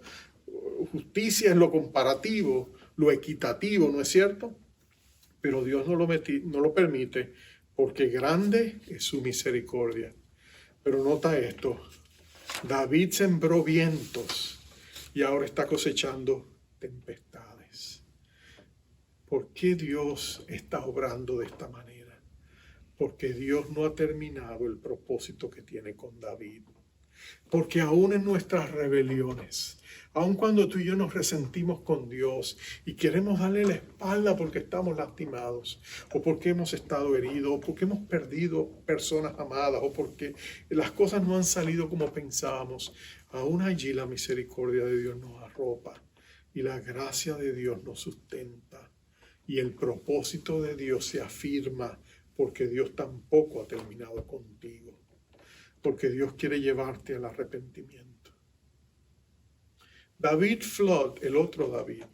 Justicia es lo comparativo, lo equitativo, ¿no es cierto? Pero Dios no lo permite, porque grande es su misericordia. Pero nota esto, David sembró vientos y ahora está cosechando tempestades. ¿Por qué Dios está obrando de esta manera? Porque Dios no ha terminado el propósito que tiene con David. Porque aún en nuestras rebeliones, aun cuando tú y yo nos resentimos con Dios y queremos darle la espalda porque estamos lastimados, o porque hemos estado heridos, o porque hemos perdido personas amadas, o porque las cosas no han salido como pensábamos, aún allí la misericordia de Dios nos arropa y la gracia de Dios nos sustenta y el propósito de Dios se afirma, porque Dios tampoco ha terminado contigo, porque Dios quiere llevarte al arrepentimiento. David Flood, el otro David,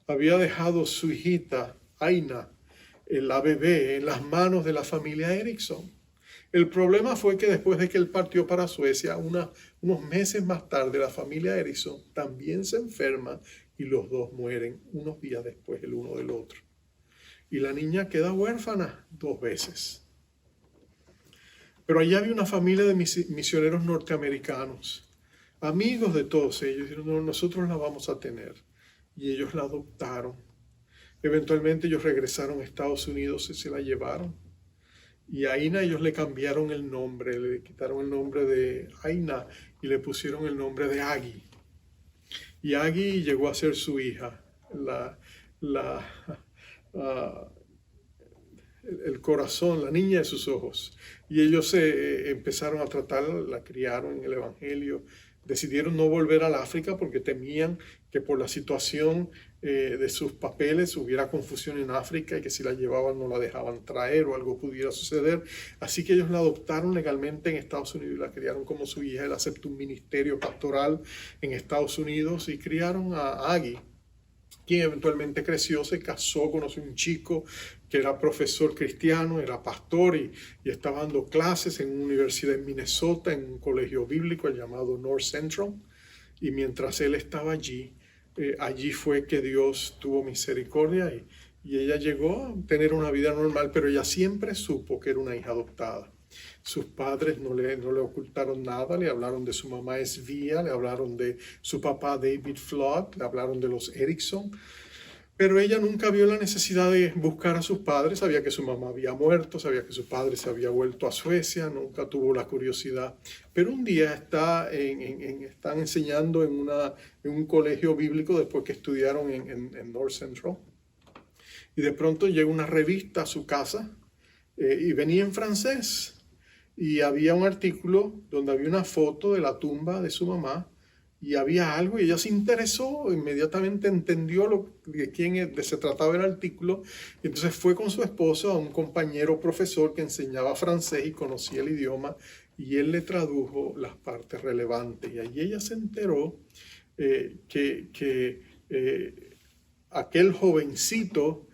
había dejado su hijita, Aina, la bebé, en las manos de la familia Erickson. El problema fue que después de que él partió para Suecia, unos meses más tarde, la familia Erickson también se enferma y los dos mueren unos días después el uno del otro. Y la niña queda huérfana 2 veces. Pero allá había una familia de misioneros norteamericanos, amigos de todos ellos, dijeron, no, nosotros la vamos a tener. Y ellos la adoptaron. Eventualmente ellos regresaron a Estados Unidos y se la llevaron. Y a Aina ellos le cambiaron el nombre, le quitaron el nombre de Aina y le pusieron el nombre de Aggie. Y Aggie llegó a ser su hija, el corazón, la niña de sus ojos. Y ellos empezaron a tratarla, la criaron en el Evangelio. Decidieron no volver al África porque temían que por la situación de sus papeles hubiera confusión en África y que si la llevaban no la dejaban traer o algo pudiera suceder. Así que ellos la adoptaron legalmente en Estados Unidos y la criaron como su hija. Él aceptó un ministerio pastoral en Estados Unidos y criaron a Aggie, quien eventualmente creció, se casó, conoció un chico que era profesor cristiano, era pastor y estaba dando clases en una universidad en Minnesota, en un colegio bíblico llamado North Central. Y mientras él estaba allí, allí fue que Dios tuvo misericordia y ella llegó a tener una vida normal, pero ella siempre supo que era una hija adoptada. Sus padres no le ocultaron nada, le hablaron de su mamá Svea, le hablaron de su papá David Flood, le hablaron de los Erickson, pero ella nunca vio la necesidad de buscar a sus padres. Sabía que su mamá había muerto, sabía que su padre se había vuelto a Suecia, nunca tuvo la curiosidad. Pero un día están enseñando en un colegio bíblico después que estudiaron en North Central, y de pronto llega una revista a su casa y venía en francés. Y había un artículo donde había una foto de la tumba de su mamá y había algo y ella se interesó, inmediatamente entendió de quién se trataba el artículo, y entonces fue con su esposo a un compañero profesor que enseñaba francés y conocía el idioma, y él le tradujo las partes relevantes, y allí ella se enteró que aquel jovencito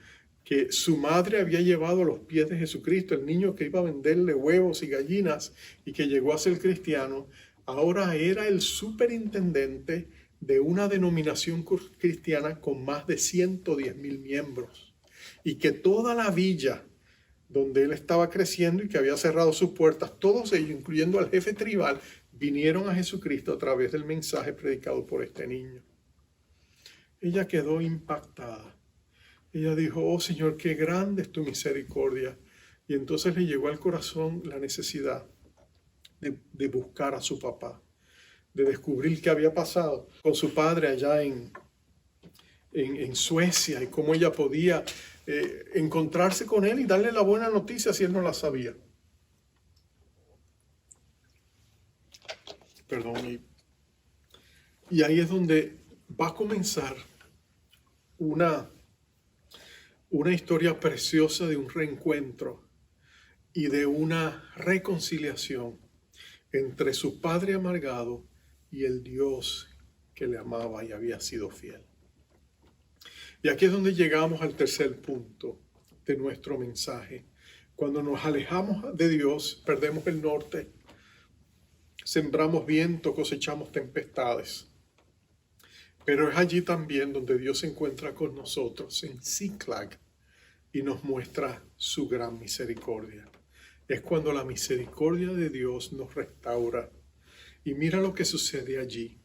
que su madre había llevado a los pies de Jesucristo, el niño que iba a venderle huevos y gallinas y que llegó a ser cristiano, ahora era el superintendente de una denominación cristiana con más de 110,000 miembros, y que toda la villa donde él estaba creciendo y que había cerrado sus puertas, todos ellos, incluyendo al jefe tribal, vinieron a Jesucristo a través del mensaje predicado por este niño. Ella quedó impactada. Ella dijo: oh Señor, qué grande es tu misericordia. Y entonces le llegó al corazón la necesidad de buscar a su papá, de descubrir qué había pasado con su padre allá en Suecia, y cómo ella podía encontrarse con él y darle la buena noticia si él no la sabía. Perdón. Y ahí es donde va a comenzar una historia preciosa de un reencuentro y de una reconciliación entre su padre amargado y el Dios que le amaba y había sido fiel. Y aquí es donde llegamos al tercer punto de nuestro mensaje. Cuando nos alejamos de Dios, perdemos el norte, sembramos viento, cosechamos tempestades. Pero es allí también donde Dios se encuentra con nosotros, en Ziklag, y nos muestra su gran misericordia. Es cuando la misericordia de Dios nos restaura. Y mira lo que sucede allí.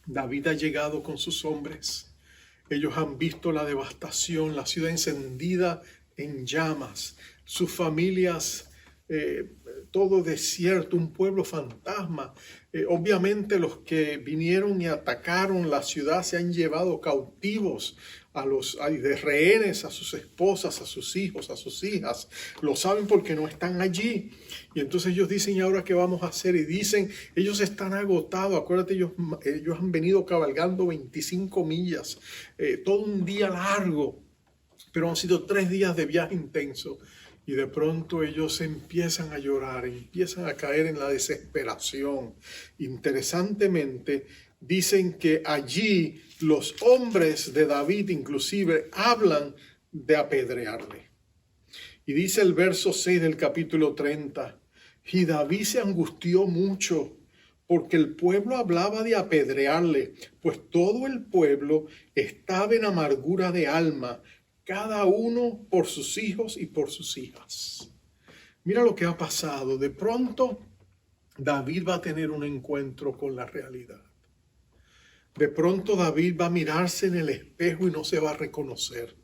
David ha llegado con sus hombres. Ellos han visto la devastación, la ciudad encendida en llamas, sus familias, todo desierto, un pueblo fantasma. Obviamente los que vinieron y atacaron la ciudad se han llevado cautivos de rehenes a sus esposas, a sus hijos, a sus hijas. Lo saben porque no están allí. Y entonces ellos dicen: ¿y ahora qué vamos a hacer? Y dicen, ellos están agotados. Acuérdate, ellos han venido cabalgando 25 millas, todo un día largo, pero han sido 3 días de viaje intenso. Y de pronto ellos empiezan a llorar, empiezan a caer en la desesperación. Interesantemente, dicen que allí los hombres de David inclusive hablan de apedrearle. Y dice el verso 6 del capítulo 30, y David se angustió mucho porque el pueblo hablaba de apedrearle, pues todo el pueblo estaba en amargura de alma, cada uno por sus hijos y por sus hijas. Mira lo que ha pasado. De pronto, David va a tener un encuentro con la realidad. De pronto, David va a mirarse en el espejo y no se va a reconocer.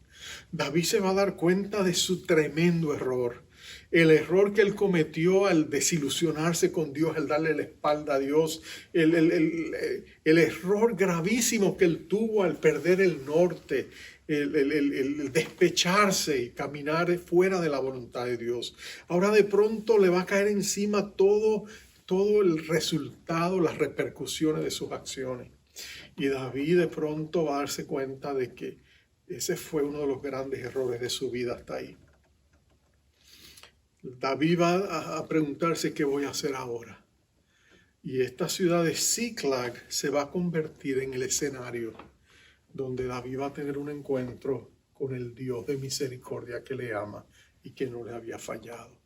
David se va a dar cuenta de su tremendo error. El error que él cometió al desilusionarse con Dios, al darle la espalda a Dios, el error gravísimo que él tuvo al perder el norte, el despecharse y caminar fuera de la voluntad de Dios. Ahora de pronto le va a caer encima todo el resultado, las repercusiones de sus acciones. Y David de pronto va a darse cuenta de que ese fue uno de los grandes errores de su vida hasta ahí. David va a preguntarse: ¿qué voy a hacer ahora? Y esta ciudad de Ziklag se va a convertir en el escenario donde David va a tener un encuentro con el Dios de misericordia que le ama y que no le había fallado.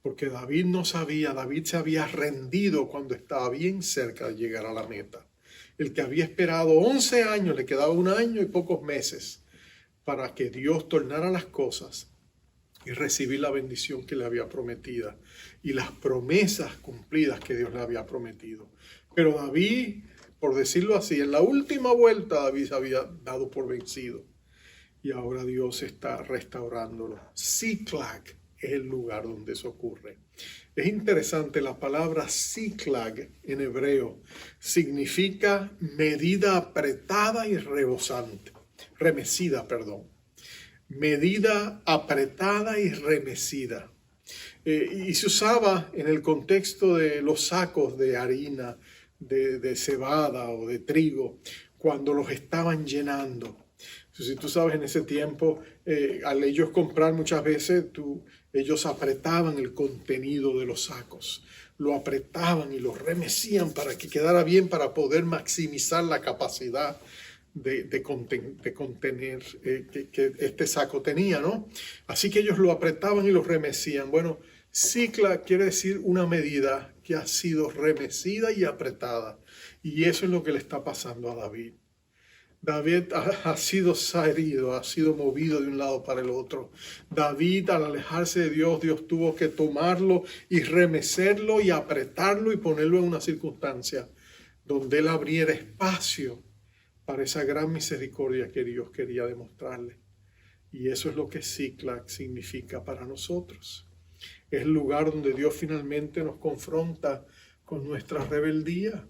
Porque David se había rendido cuando estaba bien cerca de llegar a la meta. El que había esperado 11 años, le quedaba 1 año y pocos meses para que Dios tornara las cosas y recibir la bendición que le había prometida y las promesas cumplidas que Dios le había prometido. Pero David, por decirlo así, en la última vuelta David se había dado por vencido y ahora Dios está restaurándolo. Ziklag es el lugar donde eso ocurre. Es interesante, la palabra Ziklag en hebreo significa medida apretada y remecida. Medida apretada y remecida. Y se usaba en el contexto de los sacos de harina, de cebada o de trigo, cuando los estaban llenando. Si tú sabes, en ese tiempo, al ellos comprar muchas veces, ellos apretaban el contenido de los sacos, lo apretaban y lo remecían para que quedara bien, para poder maximizar la capacidad de contener que este saco tenía, ¿no? Así que ellos lo apretaban y lo remecían. Bueno, cicla quiere decir una medida que ha sido remecida y apretada. Y eso es lo que le está pasando a David. David ha sido herido, ha sido movido de un lado para el otro. David, al alejarse de Dios, Dios tuvo que tomarlo y remecerlo y apretarlo y ponerlo en una circunstancia donde él abriera espacio para esa gran misericordia que Dios quería demostrarle. Y eso es lo que Ciclac significa para nosotros. Es el lugar donde Dios finalmente nos confronta con nuestra rebeldía,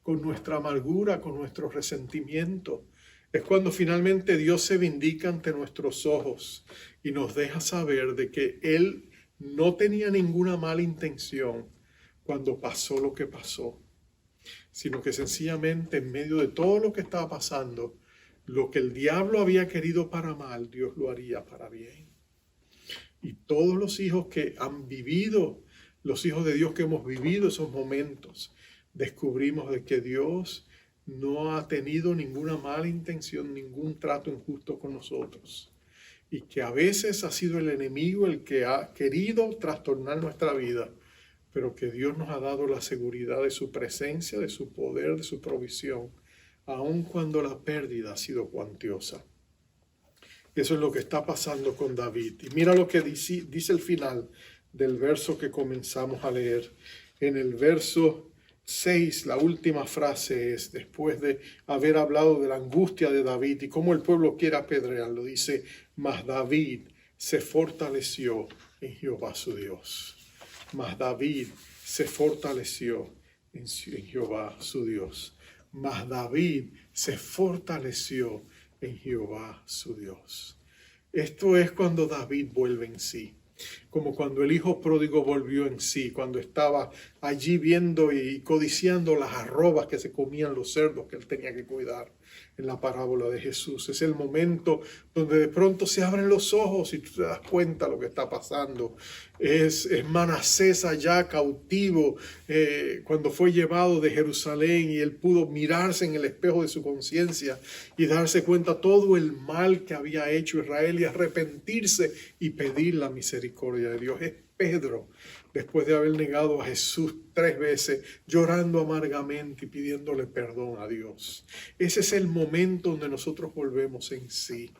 con nuestra amargura, con nuestro resentimiento. Es cuando finalmente Dios se vindica ante nuestros ojos y nos deja saber de que Él no tenía ninguna mala intención cuando pasó lo que pasó, sino que sencillamente en medio de todo lo que estaba pasando, lo que el diablo había querido para mal, Dios lo haría para bien. Y todos los hijos que han vivido, los hijos de Dios que hemos vivido esos momentos, descubrimos de que Dios no ha tenido ninguna mala intención, ningún trato injusto con nosotros. Y que a veces ha sido el enemigo el que ha querido trastornar nuestra vida, pero que Dios nos ha dado la seguridad de su presencia, de su poder, de su provisión, aun cuando la pérdida ha sido cuantiosa. Eso es lo que está pasando con David. Y mira lo que dice el final del verso que comenzamos a leer. En el verso 6, la última frase es, después de haber hablado de la angustia de David y cómo el pueblo quiere apedrearlo, dice: mas David se fortaleció en Jehová su Dios. Mas David se fortaleció en Jehová su Dios. Mas David se fortaleció en Jehová su Dios. Esto es cuando David vuelve en sí. Como cuando el hijo pródigo volvió en sí, cuando estaba allí viendo y codiciando las arrobas que se comían los cerdos que él tenía que cuidar en la parábola de Jesús. Es el momento donde de pronto se abren los ojos y tú te das cuenta de lo que está pasando. Es Manasés allá cautivo, cuando fue llevado de Jerusalén y él pudo mirarse en el espejo de su conciencia y darse cuenta todo el mal que había hecho Israel y arrepentirse y pedir la misericordia de Dios. Es Pedro, después de haber negado a Jesús 3 veces, llorando amargamente y pidiéndole perdón a Dios. Ese es el momento donde nosotros volvemos en sí.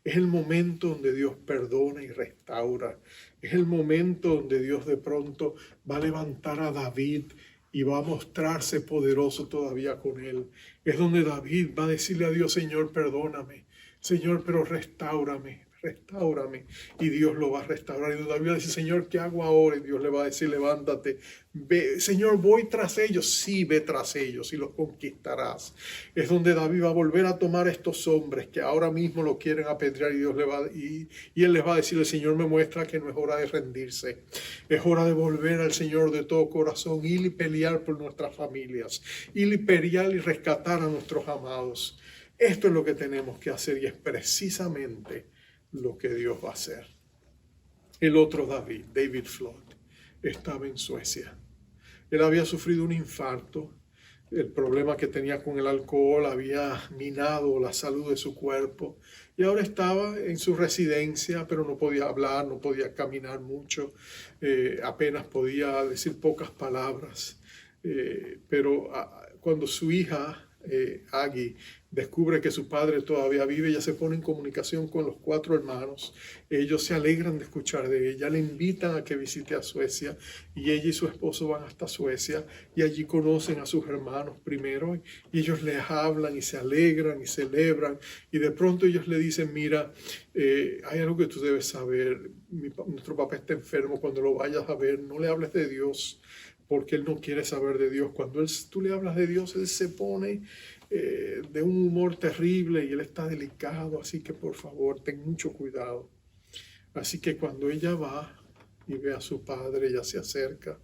Es el momento donde Dios perdona y restaura. Es el momento donde Dios de pronto va a levantar a David y va a mostrarse poderoso todavía con él. Es donde David va a decirle a Dios: Señor, perdóname. Señor, pero restáurame. Y Dios lo va a restaurar. Y David va a decir: Señor, ¿qué hago ahora? Y Dios le va a decir: levántate, ve. Señor, voy tras ellos. Sí, ve tras ellos y los conquistarás. Es donde David va a volver a tomar a estos hombres que ahora mismo lo quieren apedrear, y Dios y él les va a decir: el Señor me muestra que no es hora de rendirse. Es hora de volver al Señor de todo corazón, ir y pelear por nuestras familias, ir y pelear y rescatar a nuestros amados. Esto es lo que tenemos que hacer, y es precisamente lo que Dios va a hacer. El otro David Flood, estaba en Suecia. Él había sufrido un infarto. El problema que tenía con el alcohol había minado la salud de su cuerpo. Y ahora estaba en su residencia, pero no podía hablar, no podía caminar mucho. Apenas podía decir pocas palabras. Pero cuando su hija, Aggie, descubre que su padre todavía vive, ella se pone en comunicación con los 4 hermanos. Ellos se alegran de escuchar de ella, le invitan a que visite a Suecia, y ella y su esposo van hasta Suecia y allí conocen a sus hermanos primero, y ellos les hablan y se alegran y celebran, y de pronto ellos le dicen: mira, hay algo que tú debes saber, nuestro papá está enfermo, cuando lo vayas a ver no le hables de Dios, porque él no quiere saber de Dios. Cuando tú le hablas de Dios, él se pone de un humor terrible y él está delicado, así que por favor ten mucho cuidado. Así que cuando ella va y ve a su padre, ella se acerca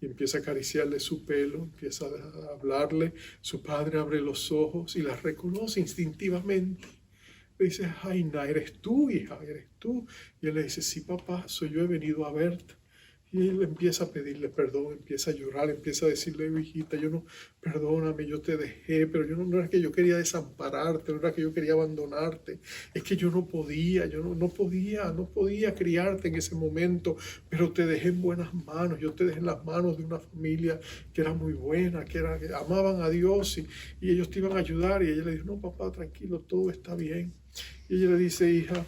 y empieza a acariciarle su pelo, empieza a hablarle. Su padre abre los ojos y la reconoce instintivamente. Le dice, Jaina, ¿eres tú, hija? ¿Eres tú? Y él le dice, sí, papá, soy yo, he venido a verte. Y él empieza a pedirle perdón, empieza a llorar, empieza a decirle, hijita, perdóname, yo te dejé, pero no era que yo quería desampararte, no era que yo quería abandonarte, es que yo no podía, no podía criarte en ese momento, pero te dejé en buenas manos, yo te dejé en las manos de una familia que era muy buena, que amaban a Dios y ellos te iban a ayudar. Y ella le dijo, no, papá, tranquilo, todo está bien. Y ella le dice, hija,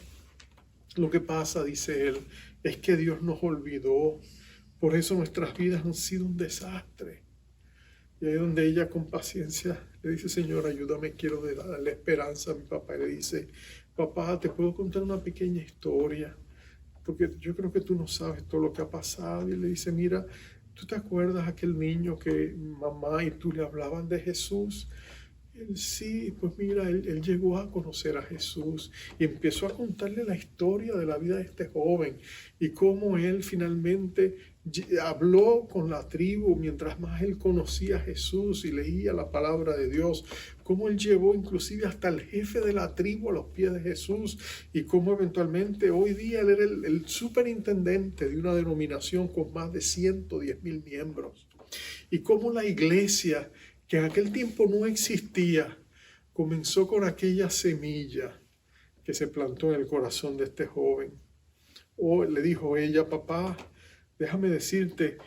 lo que pasa, dice él, es que Dios nos olvidó. Por eso nuestras vidas han sido un desastre. Y ahí es donde ella con paciencia le dice, Señor, ayúdame, quiero darle esperanza a mi papá. Y le dice, papá, te puedo contar una pequeña historia, porque yo creo que tú no sabes todo lo que ha pasado. Y él le dice, mira, ¿tú te acuerdas aquel niño que mamá y tú le hablaban de Jesús? Sí, pues mira, él llegó a conocer a Jesús y empezó a contarle la historia de la vida de este joven y cómo él finalmente habló con la tribu mientras más él conocía a Jesús y leía la palabra de Dios, cómo él llevó inclusive hasta el jefe de la tribu a los pies de Jesús y cómo eventualmente hoy día él era el superintendente de una denominación con más de 110,000 miembros y cómo la iglesia, que en aquel tiempo no existía, comenzó con aquella semilla que se plantó en el corazón de este joven. O le dijo ella, papá, déjame decirte,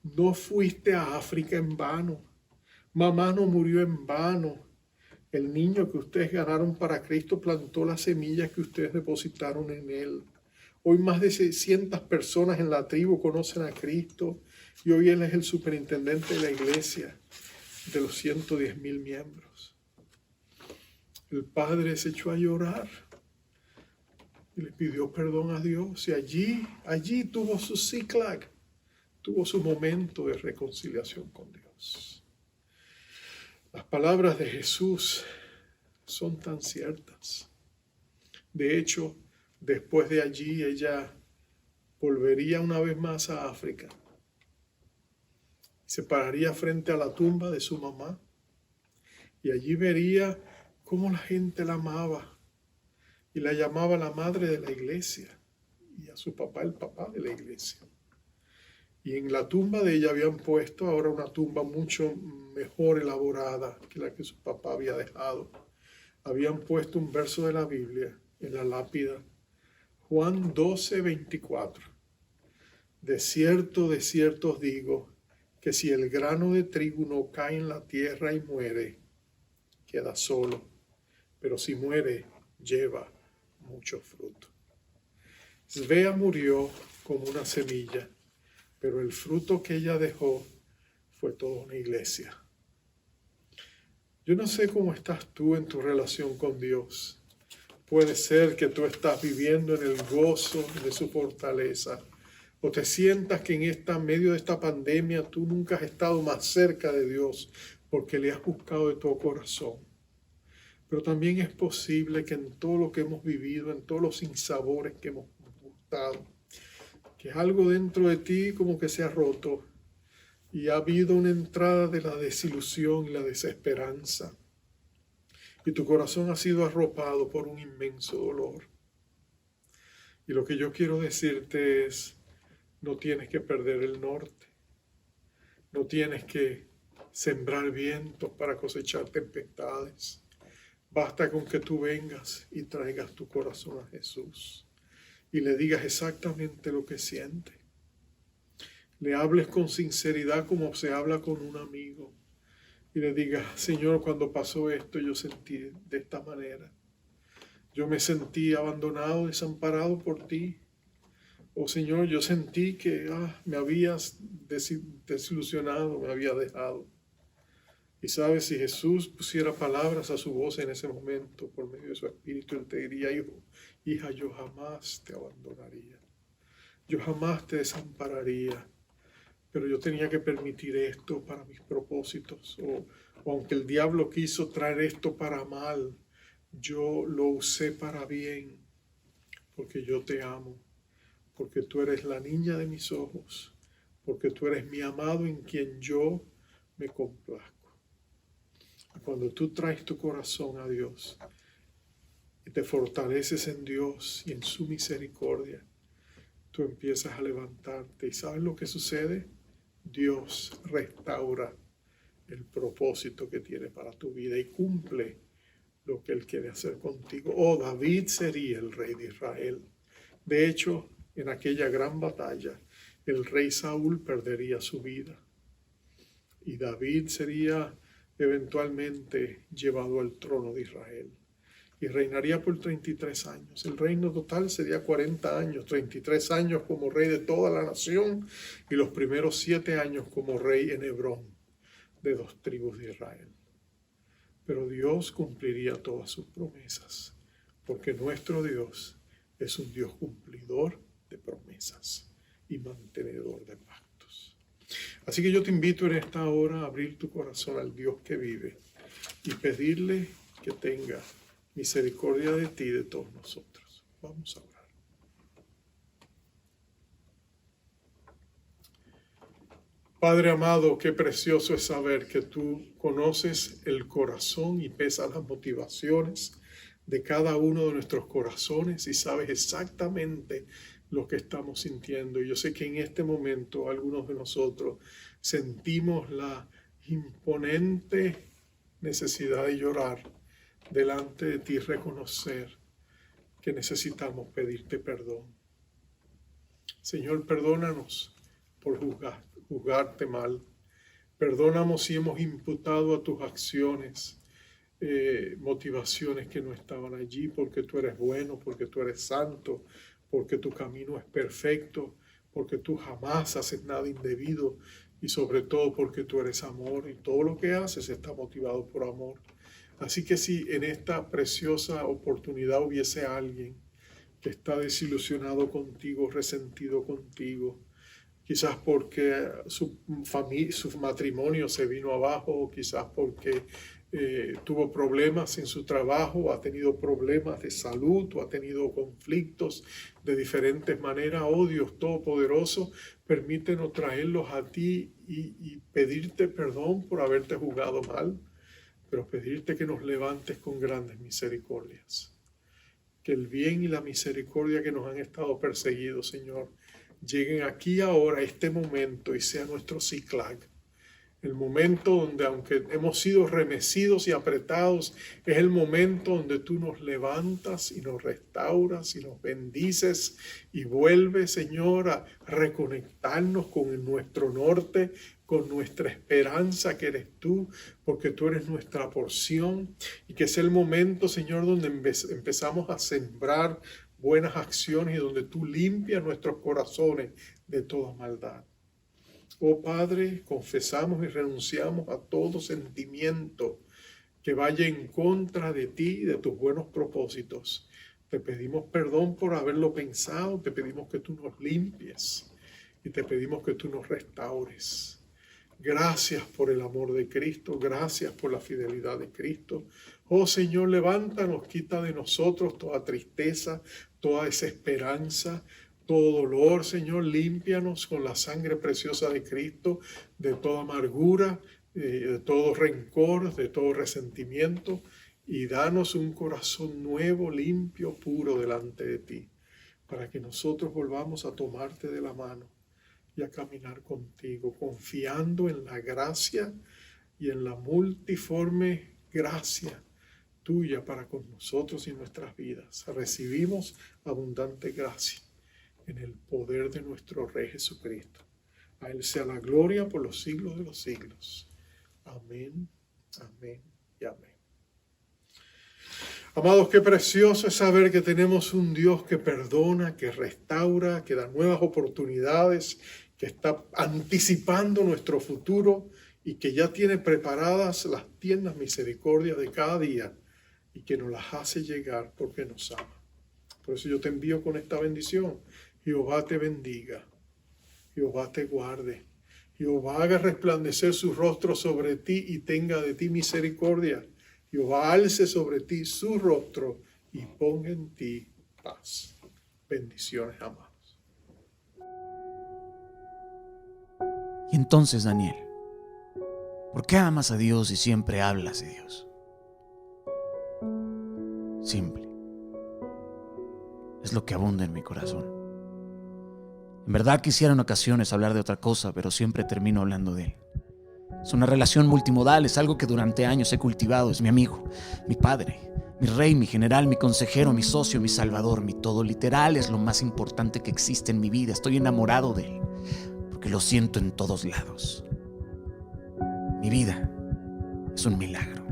no fuiste a África en vano. Mamá no murió en vano. El niño que ustedes ganaron para Cristo plantó las semillas que ustedes depositaron en él. Hoy más de 600 personas en la tribu conocen a Cristo y hoy él es el superintendente de la iglesia de los 110,000 miembros. El padre se echó a llorar y le pidió perdón a Dios y allí tuvo su Ziklag, tuvo su momento de reconciliación con Dios. Las palabras de Jesús son tan ciertas. De hecho, después de allí ella volvería una vez más a África. Se pararía frente a la tumba de su mamá y allí vería cómo la gente la amaba y la llamaba la madre de la iglesia y a su papá el papá de la iglesia. Y en la tumba de ella habían puesto ahora una tumba mucho mejor elaborada que la que su papá había dejado. Habían puesto un verso de la Biblia en la lápida, Juan 12:24. De cierto os digo, que si el grano de trigo no cae en la tierra y muere, queda solo, pero si muere, lleva mucho fruto. Svea murió como una semilla, pero el fruto que ella dejó fue toda una iglesia. Yo no sé cómo estás tú en tu relación con Dios. Puede ser que tú estás viviendo en el gozo de su fortaleza, o te sientas que en medio de esta pandemia tú nunca has estado más cerca de Dios porque le has buscado de todo corazón. Pero también es posible que en todo lo que hemos vivido, en todos los sinsabores que hemos gustado, que algo dentro de ti como que se ha roto y ha habido una entrada de la desilusión y la desesperanza. Y tu corazón ha sido arropado por un inmenso dolor. Y lo que yo quiero decirte es, no tienes que perder el norte. No tienes que sembrar vientos para cosechar tempestades. Basta con que tú vengas y traigas tu corazón a Jesús y le digas exactamente lo que siente. Le hables con sinceridad como se habla con un amigo y le digas, Señor, cuando pasó esto yo sentí de esta manera. Yo me sentí abandonado, desamparado por ti. Oh Señor, yo sentí que me habías desilusionado, me había dejado. Y sabes, si Jesús pusiera palabras a su voz en ese momento, por medio de su espíritu, Él te diría, hijo, hija, yo jamás te abandonaría. Yo jamás te desampararía. Pero yo tenía que permitir esto para mis propósitos. O aunque el diablo quiso traer esto para mal, yo lo usé para bien, porque yo te amo. Porque tú eres la niña de mis ojos, porque tú eres mi amado en quien yo me complazco. Y cuando tú traes tu corazón a Dios y te fortaleces en Dios y en su misericordia, tú empiezas a levantarte. ¿Y sabes lo que sucede? Dios restaura el propósito que tiene para tu vida y cumple lo que Él quiere hacer contigo. Oh, David sería el rey de Israel. De hecho, en aquella gran batalla, el rey Saúl perdería su vida y David sería eventualmente llevado al trono de Israel y reinaría por 33 años. El reino total sería 40 años, 33 años como rey de toda la nación y los primeros 7 años como rey en Hebrón de 2 tribus de Israel. Pero Dios cumpliría todas sus promesas, porque nuestro Dios es un Dios cumplidor de promesas y mantenedor de pactos. Así que yo te invito en esta hora a abrir tu corazón al Dios que vive y pedirle que tenga misericordia de ti y de todos nosotros. Vamos a orar. Padre amado, qué precioso es saber que tú conoces el corazón y pesas las motivaciones de cada uno de nuestros corazones y sabes exactamente lo que estamos sintiendo. Y yo sé que en este momento algunos de nosotros sentimos la imponente necesidad de llorar delante de ti, reconocer que necesitamos pedirte perdón. Señor, perdónanos por juzgarte mal. Perdónanos si hemos imputado a tus acciones motivaciones que no estaban allí, porque tú eres bueno, porque tú eres santo, porque tu camino es perfecto, porque tú jamás haces nada indebido y sobre todo porque tú eres amor y todo lo que haces está motivado por amor. Así que si en esta preciosa oportunidad hubiese alguien que está desilusionado contigo, resentido contigo, quizás porque su matrimonio se vino abajo, o quizás porque tuvo problemas en su trabajo, o ha tenido problemas de salud, o ha tenido conflictos de diferentes maneras. Oh Dios Todopoderoso, permítenos traerlos a ti y pedirte perdón por haberte juzgado mal, pero pedirte que nos levantes con grandes misericordias. Que el bien y la misericordia que nos han estado perseguidos, Señor, lleguen aquí ahora, a este momento, y sea nuestro Ciclag. El momento donde, aunque hemos sido remecidos y apretados, es el momento donde tú nos levantas y nos restauras y nos bendices y vuelves, Señor, a reconectarnos con nuestro norte, con nuestra esperanza que eres tú, porque tú eres nuestra porción, y que es el momento, Señor, donde empezamos a sembrar buenas acciones y donde tú limpias nuestros corazones de toda maldad. Oh Padre, confesamos y renunciamos a todo sentimiento que vaya en contra de ti y de tus buenos propósitos. Te pedimos perdón por haberlo pensado, te pedimos que tú nos limpies y te pedimos que tú nos restaures. Gracias por el amor de Cristo, gracias por la fidelidad de Cristo. Oh Señor, levántanos, quita de nosotros toda tristeza, toda desesperanza, todo dolor, Señor, límpianos con la sangre preciosa de Cristo, de toda amargura, de todo rencor, de todo resentimiento, y danos un corazón nuevo, limpio, puro delante de ti, para que nosotros volvamos a tomarte de la mano y a caminar contigo, confiando en la gracia y en la multiforme gracia tuya para con nosotros y nuestras vidas. Recibimos abundante gracia en el poder de nuestro Rey Jesucristo. A Él sea la gloria por los siglos de los siglos. Amén, amén y amén. Amados, qué precioso es saber que tenemos un Dios que perdona, que restaura, que da nuevas oportunidades, que está anticipando nuestro futuro y que ya tiene preparadas las tiernas misericordias de cada día y que nos las hace llegar porque nos ama. Por eso yo te envío con esta bendición. Jehová te bendiga, Jehová te guarde, Jehová haga resplandecer su rostro sobre ti y tenga de ti misericordia. Jehová alce sobre ti su rostro y ponga en ti paz. Bendiciones, amados. Y entonces, Daniel, ¿por qué amas a Dios y siempre hablas de Dios? Simple. Es lo que abunda en mi corazón. En verdad quisiera en ocasiones hablar de otra cosa, pero siempre termino hablando de Él. Es una relación multimodal, es algo que durante años he cultivado. Es mi amigo, mi padre, mi rey, mi general, mi consejero, mi socio, mi salvador, mi todo. Literal es lo más importante que existe en mi vida. Estoy enamorado de Él, porque lo siento en todos lados. Mi vida es un milagro.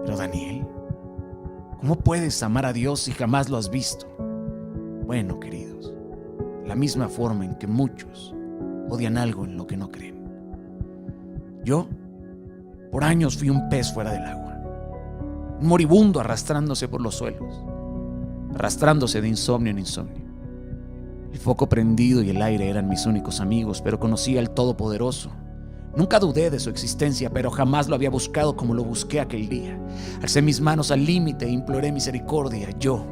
Pero Daniel, ¿cómo puedes amar a Dios si jamás lo has visto? Bueno, queridos, de la misma forma en que muchos odian algo en lo que no creen. Yo, por años, fui un pez fuera del agua, un moribundo arrastrándose por los suelos, arrastrándose de insomnio en insomnio. El foco prendido y el aire eran mis únicos amigos, pero conocía al Todopoderoso. Nunca dudé de su existencia, pero jamás lo había buscado como lo busqué aquel día. Alcé mis manos al límite e imploré misericordia. Yo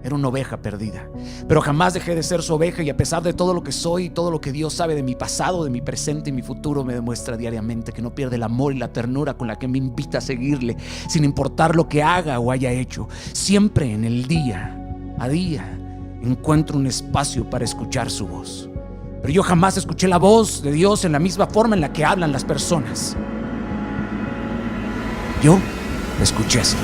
era una oveja perdida, pero jamás dejé de ser su oveja, y a pesar de todo lo que soy y todo lo que Dios sabe de mi pasado, de mi presente y mi futuro, me demuestra diariamente que no pierde el amor y la ternura con la que me invita a seguirle, sin importar lo que haga o haya hecho. Siempre en el día a día encuentro un espacio para escuchar su voz. Pero yo jamás escuché la voz de Dios en la misma forma en la que hablan las personas. Yo la escuché así.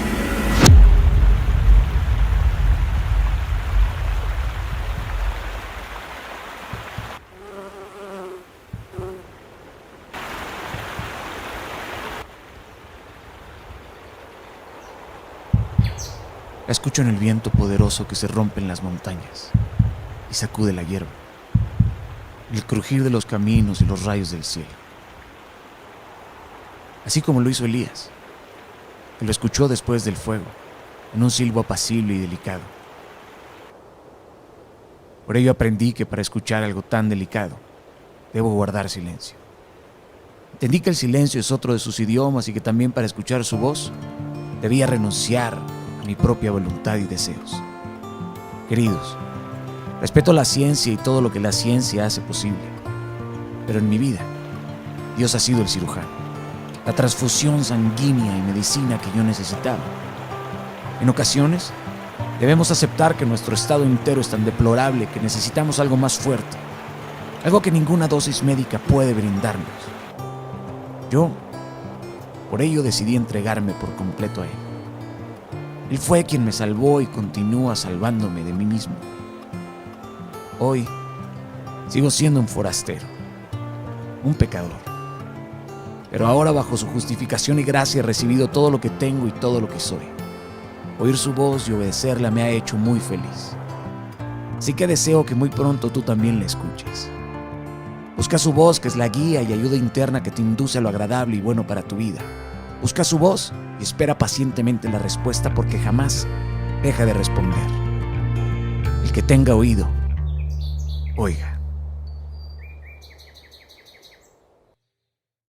La escucho en el viento poderoso que se rompe en las montañas y sacude la hierba, el crujir de los caminos y los rayos del cielo. Así como lo hizo Elías, que lo escuchó después del fuego, en un silbo apacible y delicado. Por ello aprendí que para escuchar algo tan delicado, debo guardar silencio. Entendí que el silencio es otro de sus idiomas y que también para escuchar su voz, debía renunciar a mi propia voluntad y deseos. Queridos, respeto la ciencia y todo lo que la ciencia hace posible, pero en mi vida, Dios ha sido el cirujano, la transfusión sanguínea y medicina que yo necesitaba. En ocasiones, debemos aceptar que nuestro estado entero es tan deplorable que necesitamos algo más fuerte, algo que ninguna dosis médica puede brindarnos. Yo, por ello, decidí entregarme por completo a Él. Él fue quien me salvó y continúa salvándome de mí mismo. Hoy sigo siendo un forastero, un pecador. Pero ahora, bajo su justificación y gracia, he recibido todo lo que tengo y todo lo que soy. Oír su voz y obedecerla me ha hecho muy feliz. Así que deseo que muy pronto tú también la escuches. Busca su voz, que es la guía y ayuda interna que te induce a lo agradable y bueno para tu vida. Busca su voz y espera pacientemente la respuesta, porque jamás deja de responder. El que tenga oído, oiga.